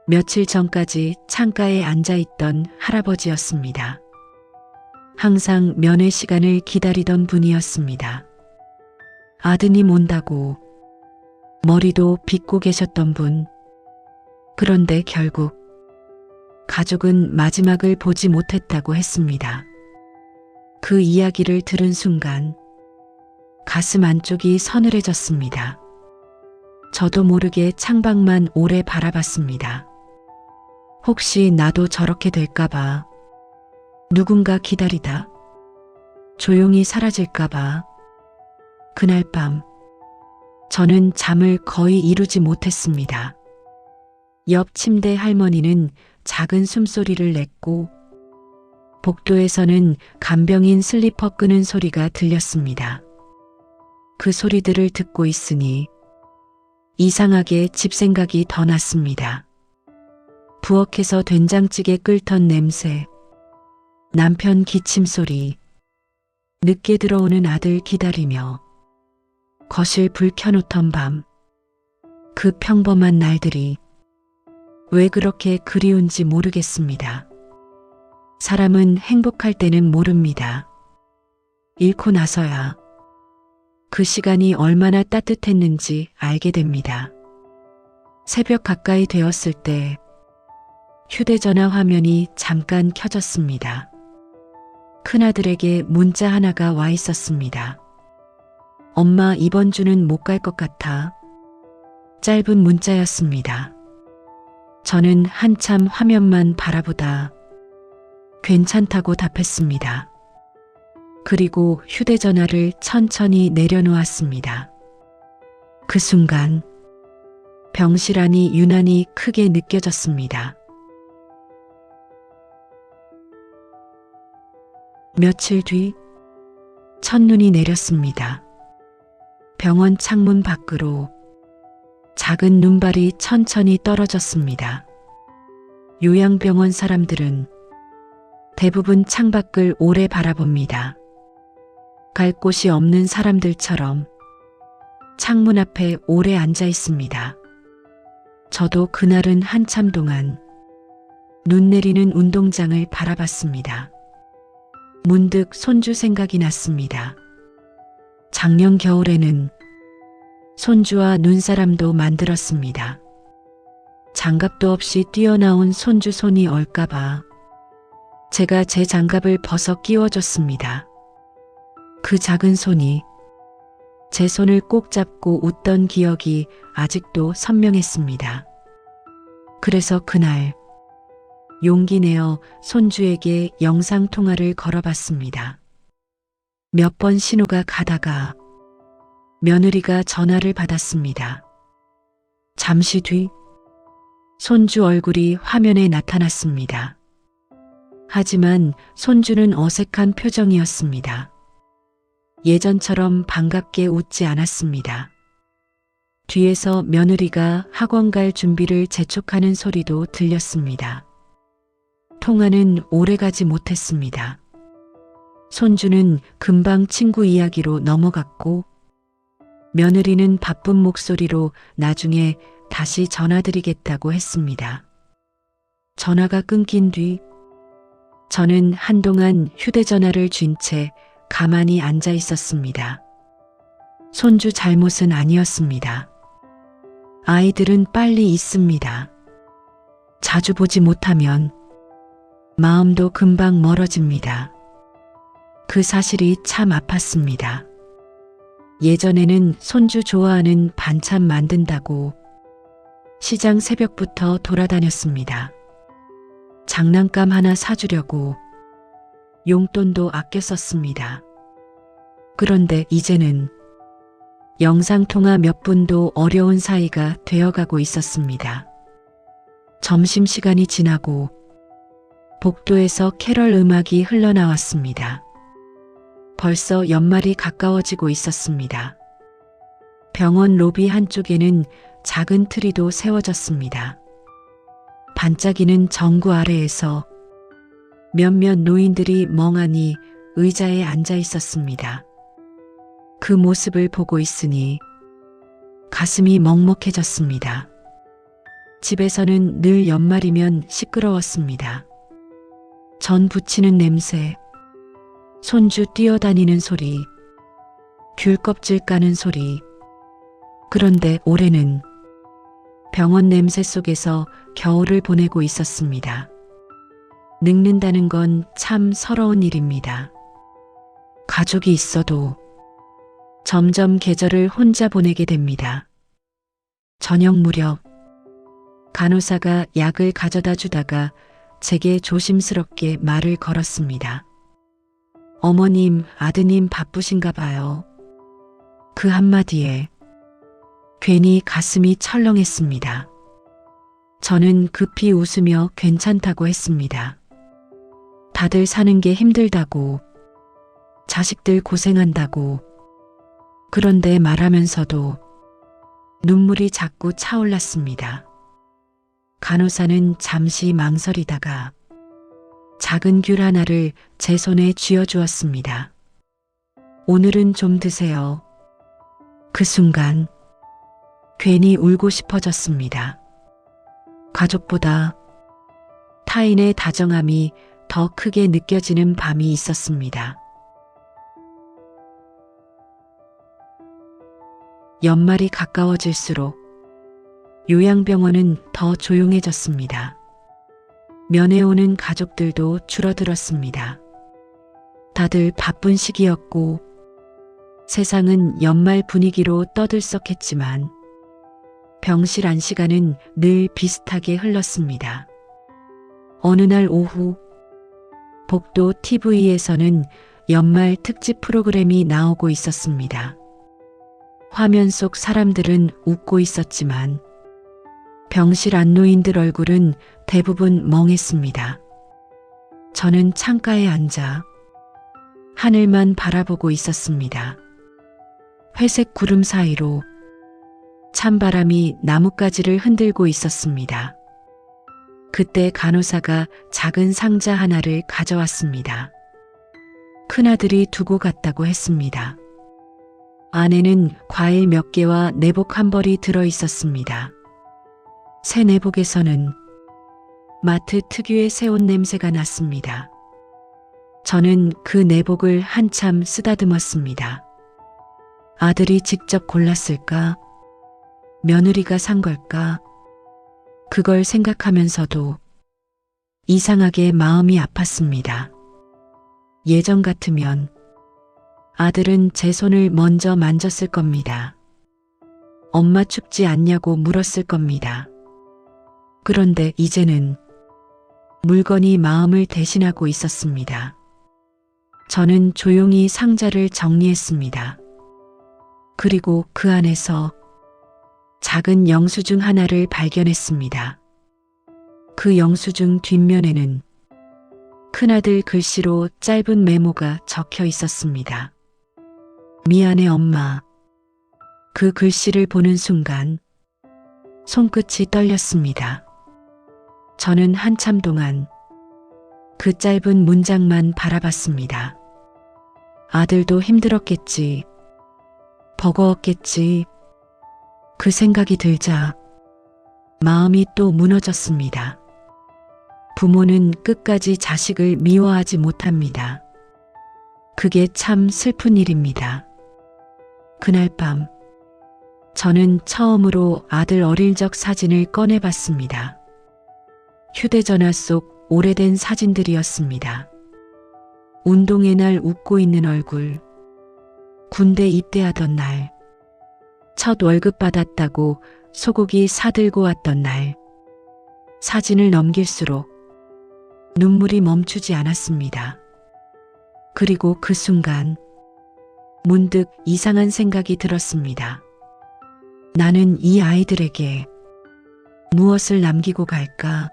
며칠 전까지 창가에 앉아있던 할아버지였습니다. 항상 면회 시간을 기다리던 분이었습니다. 아드님 온다고 머리도 빗고 계셨던 분. 그런데 결국 가족은 마지막을 보지 못했다고 했습니다. 그 이야기를 들은 순간 가슴 안쪽이 서늘해졌습니다. 저도 모르게 창밖만 오래 바라봤습니다. 혹시 나도 저렇게 될까봐, 누군가 기다리다 조용히 사라질까봐. 그날 밤 저는 잠을 거의 이루지 못했습니다. 옆 침대 할머니는 작은 숨소리를 냈고 복도에서는 간병인 슬리퍼 끄는 소리가 들렸습니다. 그 소리들을 듣고 있으니 이상하게 집 생각이 더 났습니다. 부엌에서 된장찌개 끓던 냄새, 남편 기침 소리, 늦게 들어오는 아들 기다리며 거실 불 켜놓던 밤, 그 평범한 날들이 왜 그렇게 그리운지 모르겠습니다. 사람은 행복할 때는 모릅니다. 잃고 나서야 그 시간이 얼마나 따뜻했는지 알게 됩니다. 새벽 가까이 되었을 때 휴대전화 화면이 잠깐 켜졌습니다. 큰아들에게 문자 하나가 와 있었습니다. 엄마 이번 주는 못 갈 것 같아. 짧은 문자였습니다. 저는 한참 화면만 바라보다 괜찮다고 답했습니다. 그리고 휴대전화를 천천히 내려놓았습니다. 그 순간 병실안이 유난히 크게 느껴졌습니다. 며칠 뒤 첫눈이 내렸습니다. 병원 창문 밖으로 작은 눈발이 천천히 떨어졌습니다. 요양병원 사람들은 대부분 창밖을 오래 바라봅니다. 갈 곳이 없는 사람들처럼 창문 앞에 오래 앉아 있습니다. 저도 그날은 한참 동안 눈 내리는 운동장을 바라봤습니다. 문득 손주 생각이 났습니다. 작년 겨울에는 손주와 눈사람도 만들었습니다. 장갑도 없이 뛰어나온 손주 손이 얼까봐 제가 제 장갑을 벗어 끼워줬습니다. 그 작은 손이 제 손을 꼭 잡고 웃던 기억이 아직도 선명했습니다. 그래서 그날 용기 내어 손주에게 영상통화를 걸어봤습니다. 몇 번 신호가 가다가 며느리가 전화를 받았습니다. 잠시 뒤 손주 얼굴이 화면에 나타났습니다. 하지만 손주는 어색한 표정이었습니다. 예전처럼 반갑게 웃지 않았습니다. 뒤에서 며느리가 학원 갈 준비를 재촉하는 소리도 들렸습니다. 통화는 오래가지 못했습니다. 손주는 금방 친구 이야기로 넘어갔고 며느리는 바쁜 목소리로 나중에 다시 전화드리겠다고 했습니다. 전화가 끊긴 뒤 저는 한동안 휴대전화를 쥔 채 가만히 앉아 있었습니다. 손주 잘못은 아니었습니다. 아이들은 빨리 잊습니다. 자주 보지 못하면 마음도 금방 멀어집니다. 그 사실이 참 아팠습니다. 예전에는 손주 좋아하는 반찬 만든다고 시장 새벽부터 돌아다녔습니다. 장난감 하나 사주려고 용돈도 아껴 썼습니다. 그런데 이제는 영상통화 몇 분도 어려운 사이가 되어가고 있었습니다. 점심시간이 지나고 복도에서 캐럴 음악이 흘러나왔습니다. 벌써 연말이 가까워지고 있었습니다. 병원 로비 한쪽에는 작은 트리도 세워졌습니다. 반짝이는 전구 아래에서 몇몇 노인들이 멍하니 의자에 앉아 있었습니다. 그 모습을 보고 있으니 가슴이 먹먹해졌습니다. 집에서는 늘 연말이면 시끄러웠습니다. 전 부치는 냄새, 손주 뛰어다니는 소리, 귤 껍질 까는 소리. 그런데 올해는 병원 냄새 속에서 겨울을 보내고 있었습니다. 늙는다는 건 참 서러운 일입니다. 가족이 있어도 점점 계절을 혼자 보내게 됩니다. 저녁 무렵 간호사가 약을 가져다 주다가 제게 조심스럽게 말을 걸었습니다. 어머님, 아드님 바쁘신가 봐요. 그 한마디에 괜히 가슴이 철렁했습니다. 저는 급히 웃으며 괜찮다고 했습니다. 다들 사는 게 힘들다고, 자식들 고생한다고. 그런데 말하면서도 눈물이 자꾸 차올랐습니다. 간호사는 잠시 망설이다가 작은 귤 하나를 제 손에 쥐어주었습니다. 오늘은 좀 드세요. 그 순간 괜히 울고 싶어졌습니다. 가족보다 타인의 다정함이 더 크게 느껴지는 밤이 있었습니다. 연말이 가까워질수록 요양병원은 더 조용해졌습니다. 면회 오는 가족들도 줄어들었습니다. 다들 바쁜 시기였고 세상은 연말 분위기로 떠들썩했지만 병실 안시간은 늘 비슷하게 흘렀습니다. 어느 날 오후 복도 TV에서는 연말 특집 프로그램이 나오고 있었습니다. 화면 속 사람들은 웃고 있었지만 병실 안노인들 얼굴은 대부분 멍했습니다. 저는 창가에 앉아 하늘만 바라보고 있었습니다. 회색 구름 사이로 찬바람이 나뭇가지를 흔들고 있었습니다. 그때 간호사가 작은 상자 하나를 가져왔습니다. 큰아들이 두고 갔다고 했습니다. 안에는 과일 몇 개와 내복 한 벌이 들어 있었습니다. 새 내복에서는 마트 특유의 새 옷 냄새가 났습니다. 저는 그 내복을 한참 쓰다듬었습니다. 아들이 직접 골랐을까? 며느리가 산 걸까? 그걸 생각하면서도 이상하게 마음이 아팠습니다. 예전 같으면 아들은 제 손을 먼저 만졌을 겁니다. 엄마 춥지 않냐고 물었을 겁니다. 그런데 이제는 물건이 마음을 대신하고 있었습니다. 저는 조용히 상자를 정리했습니다. 그리고 그 안에서 작은 영수증 하나를 발견했습니다. 그 영수증 뒷면에는 큰아들 글씨로 짧은 메모가 적혀 있었습니다. 미안해 엄마. 그 글씨를 보는 순간 손끝이 떨렸습니다. 저는 한참 동안 그 짧은 문장만 바라봤습니다. 아들도 힘들었겠지. 버거웠겠지. 그 생각이 들자 마음이 또 무너졌습니다. 부모는 끝까지 자식을 미워하지 못합니다. 그게 참 슬픈 일입니다. 그날 밤 저는 처음으로 아들 어릴 적 사진을 꺼내봤습니다. 휴대전화 속 오래된 사진들이었습니다. 운동회 날 웃고 있는 얼굴, 군대 입대하던 날, 첫 월급 받았다고 소고기 사들고 왔던 날, 사진을 넘길수록 눈물이 멈추지 않았습니다. 그리고 그 순간 문득 이상한 생각이 들었습니다. 나는 이 아이들에게 무엇을 남기고 갈까?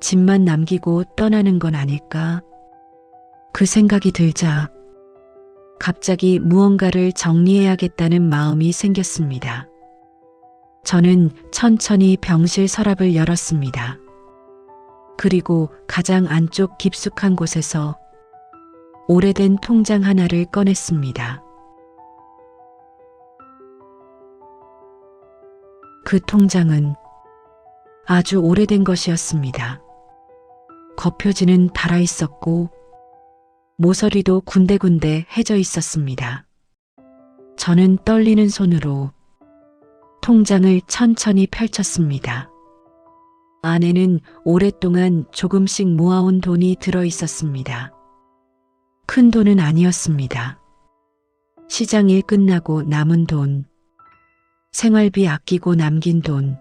집만 남기고 떠나는 건 아닐까? 그 생각이 들자 갑자기 무언가를 정리해야겠다는 마음이 생겼습니다. 저는 천천히 병실 서랍을 열었습니다. 그리고 가장 안쪽 깊숙한 곳에서 오래된 통장 하나를 꺼냈습니다. 그 통장은 아주 오래된 것이었습니다. 겉표지는 닳아 있었고 모서리도 군데군데 해져 있었습니다. 저는 떨리는 손으로 통장을 천천히 펼쳤습니다. 안에는 오랫동안 조금씩 모아온 돈이 들어 있었습니다. 큰 돈은 아니었습니다. 시장일 끝나고 남은 돈, 생활비 아끼고 남긴 돈,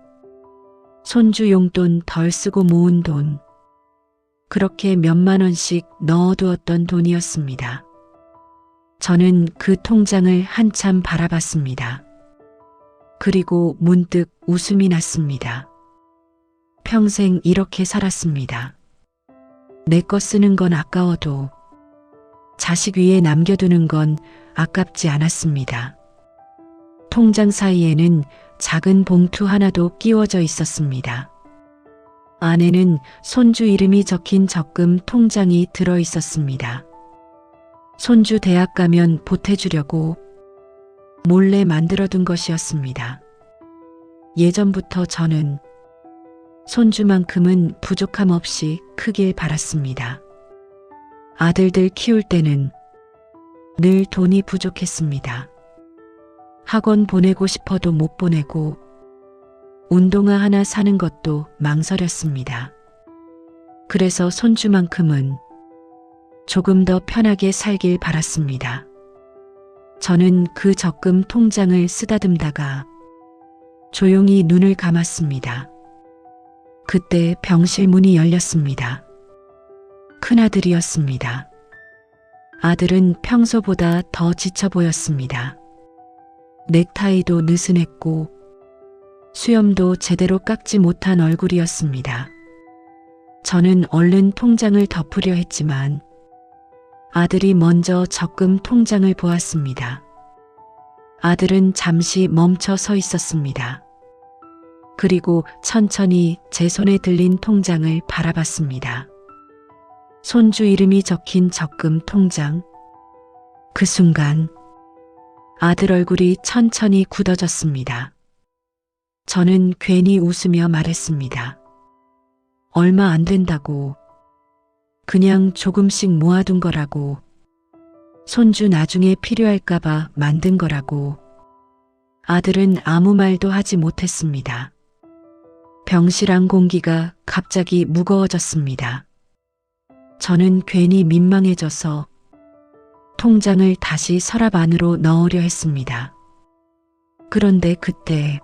손주 용돈 덜 쓰고 모은 돈, 그렇게 몇만 원씩 넣어두었던 돈이었습니다. 저는 그 통장을 한참 바라봤습니다. 그리고 문득 웃음이 났습니다. 평생 이렇게 살았습니다. 내 거 쓰는 건 아까워도 자식 위에 남겨두는 건 아깝지 않았습니다. 통장 사이에는 작은 봉투 하나도 끼워져 있었습니다. 안에는 손주 이름이 적힌 적금 통장이 들어 있었습니다. 손주 대학 가면 보태주려고 몰래 만들어둔 것이었습니다. 예전부터 저는 손주만큼은 부족함 없이 크길 바랐습니다. 아들들 키울 때는 늘 돈이 부족했습니다. 학원 보내고 싶어도 못 보내고 운동화 하나 사는 것도 망설였습니다. 그래서 손주만큼은 조금 더 편하게 살길 바랐습니다. 저는 그 적금 통장을 쓰다듬다가 조용히 눈을 감았습니다. 그때 병실 문이 열렸습니다. 큰아들이었습니다. 아들은 평소보다 더 지쳐 보였습니다. 넥타이도 느슨했고 수염도 제대로 깎지 못한 얼굴이었습니다. 저는 얼른 통장을 덮으려 했지만 아들이 먼저 적금 통장을 보았습니다. 아들은 잠시 멈춰 서 있었습니다. 그리고 천천히 제 손에 들린 통장을 바라봤습니다. 손주 이름이 적힌 적금 통장. 그 순간 아들 얼굴이 천천히 굳어졌습니다. 저는 괜히 웃으며 말했습니다. 얼마 안 된다고. 그냥 조금씩 모아둔 거라고. 손주 나중에 필요할까봐 만든 거라고. 아들은 아무 말도 하지 못했습니다. 병실 안 공기가 갑자기 무거워졌습니다. 저는 괜히 민망해져서 통장을 다시 서랍 안으로 넣으려 했습니다. 그런데 그때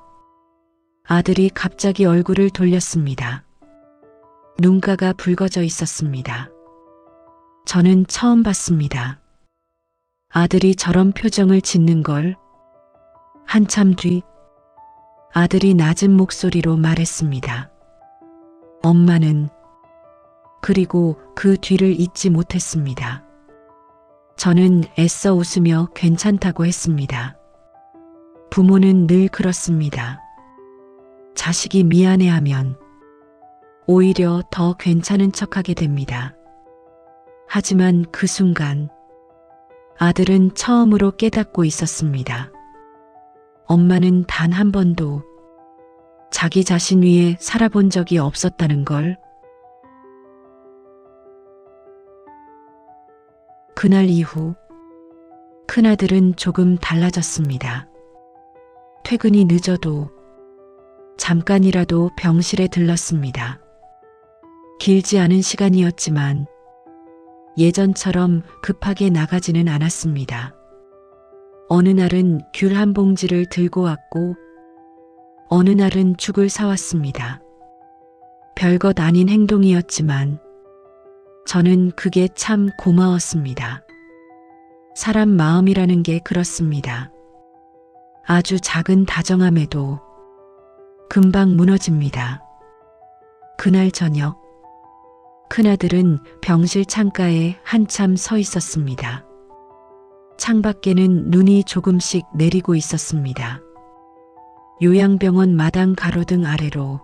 아들이 갑자기 얼굴을 돌렸습니다. 눈가가 붉어져 있었습니다. 저는 처음 봤습니다. 아들이 저런 표정을 짓는 걸. 한참 뒤 아들이 낮은 목소리로 말했습니다. 엄마는. 그리고 그 뒤를 잊지 못했습니다. 저는 애써 웃으며 괜찮다고 했습니다. 부모는 늘 그렇습니다. 자식이 미안해하면 오히려 더 괜찮은 척하게 됩니다. 하지만 그 순간 아들은 처음으로 깨닫고 있었습니다. 엄마는 단 한 번도 자기 자신 위에 살아본 적이 없었다는 걸. 그날 이후 큰아들은 조금 달라졌습니다. 퇴근이 늦어도 잠깐이라도 병실에 들렀습니다. 길지 않은 시간이었지만 예전처럼 급하게 나가지는 않았습니다. 어느 날은 귤 한 봉지를 들고 왔고 어느 날은 죽을 사왔습니다. 별것 아닌 행동이었지만 저는 그게 참 고마웠습니다. 사람 마음이라는 게 그렇습니다. 아주 작은 다정함에도 금방 무너집니다. 그날 저녁 큰아들은 병실 창가에 한참 서 있었습니다. 창밖에는 눈이 조금씩 내리고 있었습니다. 요양병원 마당 가로등 아래로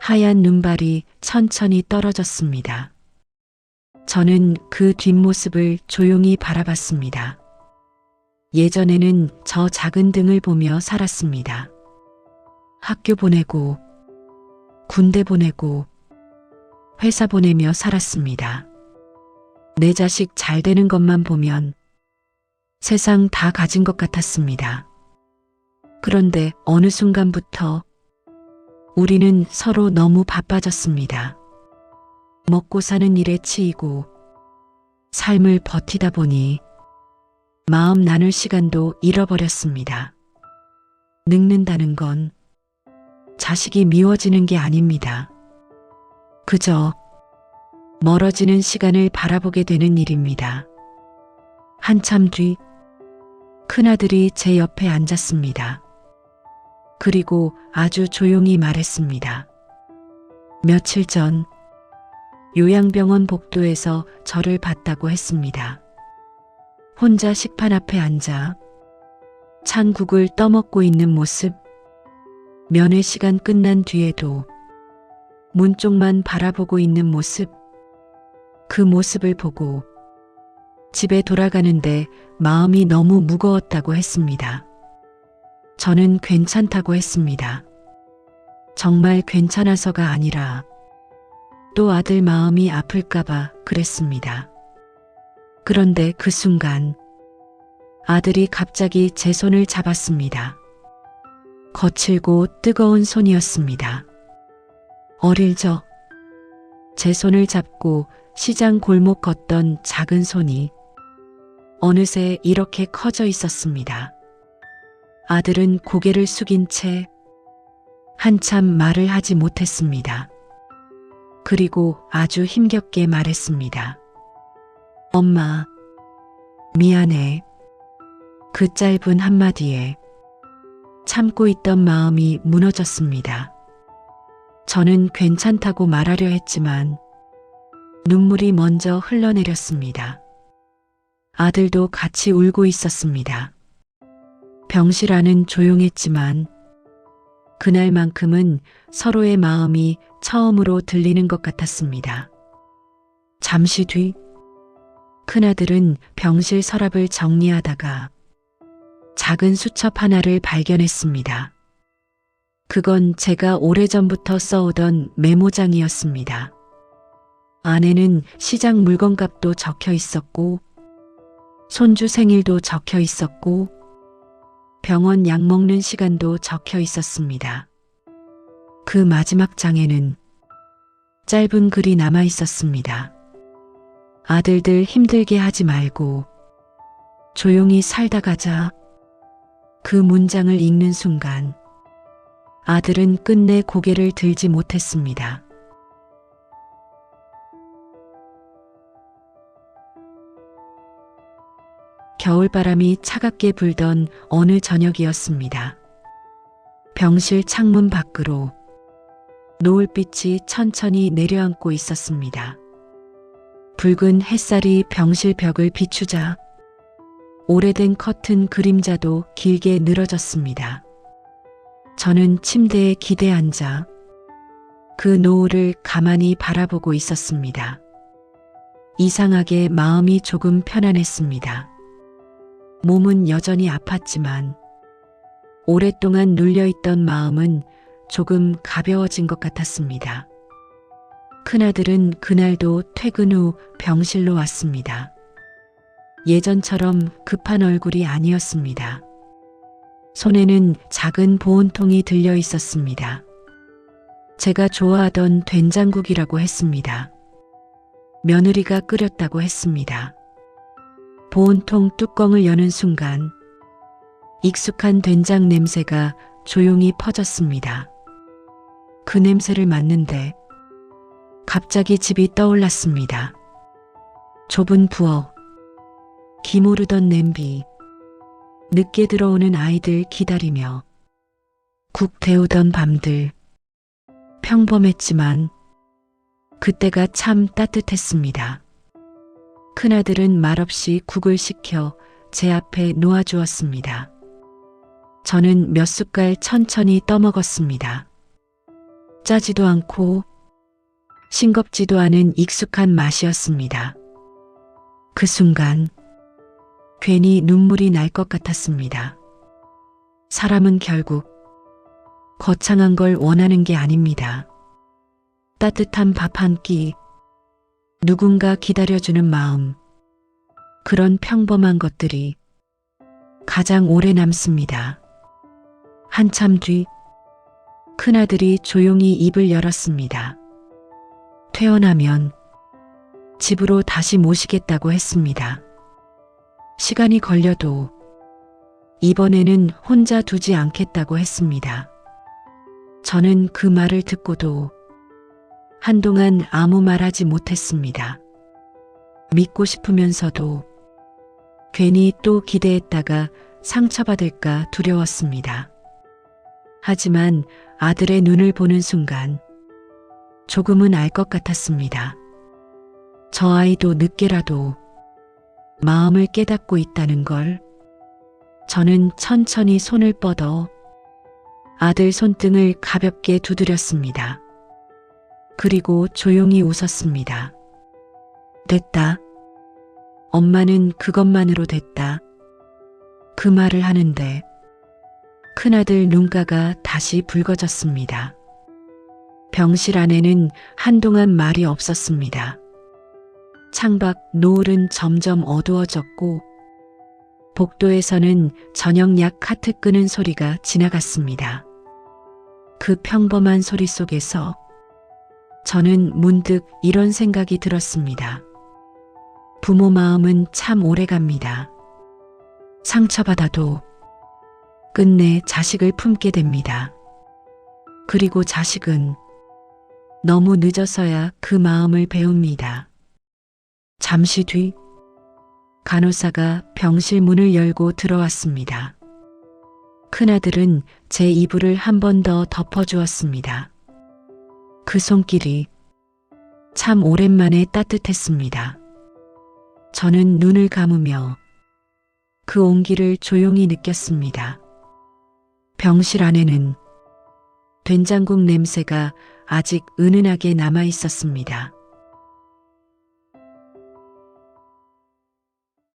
하얀 눈발이 천천히 떨어졌습니다. 저는 그 뒷모습을 조용히 바라봤습니다. 예전에는 저 작은 등을 보며 살았습니다. 학교 보내고 군대 보내고 회사 보내며 살았습니다. 내 자식 잘 되는 것만 보면 세상 다 가진 것 같았습니다. 그런데 어느 순간부터 우리는 서로 너무 바빠졌습니다. 먹고 사는 일에 치이고 삶을 버티다 보니 마음 나눌 시간도 잃어버렸습니다. 늙는다는 건 자식이 미워지는 게 아닙니다. 그저 멀어지는 시간을 바라보게 되는 일입니다. 한참 뒤 큰아들이 제 옆에 앉았습니다. 그리고 아주 조용히 말했습니다. 며칠 전 요양병원 복도에서 저를 봤다고 했습니다. 혼자 식판 앞에 앉아 찬국을 떠먹고 있는 모습, 면회 시간 끝난 뒤에도 문 쪽만 바라보고 있는 모습, 그 모습을 보고 집에 돌아가는데 마음이 너무 무거웠다고 했습니다. 저는 괜찮다고 했습니다. 정말 괜찮아서가 아니라 또 아들 마음이 아플까봐 그랬습니다. 그런데 그 순간 아들이 갑자기 제 손을 잡았습니다. 거칠고 뜨거운 손이었습니다. 어릴 적 제 손을 잡고 시장 골목 걷던 작은 손이 어느새 이렇게 커져 있었습니다. 아들은 고개를 숙인 채 한참 말을 하지 못했습니다. 그리고 아주 힘겹게 말했습니다. 엄마, 미안해. 그 짧은 한마디에 참고 있던 마음이 무너졌습니다. 저는 괜찮다고 말하려 했지만 눈물이 먼저 흘러내렸습니다. 아들도 같이 울고 있었습니다. 병실 안은 조용했지만 그날만큼은 서로의 마음이 처음으로 들리는 것 같았습니다. 잠시 뒤 큰아들은 병실 서랍을 정리하다가 작은 수첩 하나를 발견했습니다. 그건 제가 오래전부터 써오던 메모장이었습니다. 안에는 시장 물건값도 적혀 있었고 손주 생일도 적혀 있었고 병원 약 먹는 시간도 적혀 있었습니다. 그 마지막 장에는 짧은 글이 남아 있었습니다. 아들들 힘들게 하지 말고 조용히 살다 가자. 그 문장을 읽는 순간 아들은 끝내 고개를 들지 못했습니다. 겨울바람이 차갑게 불던 어느 저녁이었습니다. 병실 창문 밖으로 노을빛이 천천히 내려앉고 있었습니다. 붉은 햇살이 병실 벽을 비추자 오래된 커튼 그림자도 길게 늘어졌습니다. 저는 침대에 기대 앉아 그 노을을 가만히 바라보고 있었습니다. 이상하게 마음이 조금 편안했습니다. 몸은 여전히 아팠지만 오랫동안 눌려있던 마음은 조금 가벼워진 것 같았습니다. 큰아들은 그날도 퇴근 후 병실로 왔습니다. 예전처럼 급한 얼굴이 아니었습니다. 손에는 작은 보온통이 들려 있었습니다. 제가 좋아하던 된장국이라고 했습니다. 며느리가 끓였다고 했습니다. 보온통 뚜껑을 여는 순간 익숙한 된장 냄새가 조용히 퍼졌습니다. 그 냄새를 맡는데 갑자기 집이 떠올랐습니다. 좁은 부엌, 기모르던 냄비, 늦게 들어오는 아이들 기다리며 국 데우던 밤들. 평범했지만 그때가 참 따뜻했습니다. 큰아들은 말없이 국을 식혀 제 앞에 놓아주었습니다. 저는 몇 숟갈 천천히 떠먹었습니다. 짜지도 않고 싱겁지도 않은 익숙한 맛이었습니다. 그 순간 괜히 눈물이 날 것 같았습니다. 사람은 결국 거창한 걸 원하는 게 아닙니다. 따뜻한 밥 한 끼, 누군가 기다려주는 마음, 그런 평범한 것들이 가장 오래 남습니다. 한참 뒤 큰아들이 조용히 입을 열었습니다. 퇴원하면 집으로 다시 모시겠다고 했습니다. 시간이 걸려도 이번에는 혼자 두지 않겠다고 했습니다. 저는 그 말을 듣고도 한동안 아무 말하지 못했습니다. 믿고 싶으면서도 괜히 또 기대했다가 상처받을까 두려웠습니다. 하지만 아들의 눈을 보는 순간 조금은 알 것 같았습니다. 저 아이도 늦게라도 마음을 깨닫고 있다는 걸. 저는 천천히 손을 뻗어 아들 손등을 가볍게 두드렸습니다. 그리고 조용히 웃었습니다. 됐다. 엄마는 그것만으로 됐다. 그 말을 하는데 큰아들 눈가가 다시 붉어졌습니다. 병실 안에는 한동안 말이 없었습니다. 창밖 노을은 점점 어두워졌고 복도에서는 저녁 약 카트 끄는 소리가 지나갔습니다. 그 평범한 소리 속에서 저는 문득 이런 생각이 들었습니다. 부모 마음은 참 오래 갑니다. 상처받아도 끝내 자식을 품게 됩니다. 그리고 자식은 너무 늦어서야 그 마음을 배웁니다. 잠시 뒤 간호사가 병실 문을 열고 들어왔습니다. 큰아들은 제 이불을 한 번 더 덮어주었습니다. 그 손길이 참 오랜만에 따뜻했습니다. 저는 눈을 감으며 그 온기를 조용히 느꼈습니다. 병실 안에는 된장국 냄새가 아직 은은하게 남아 있었습니다.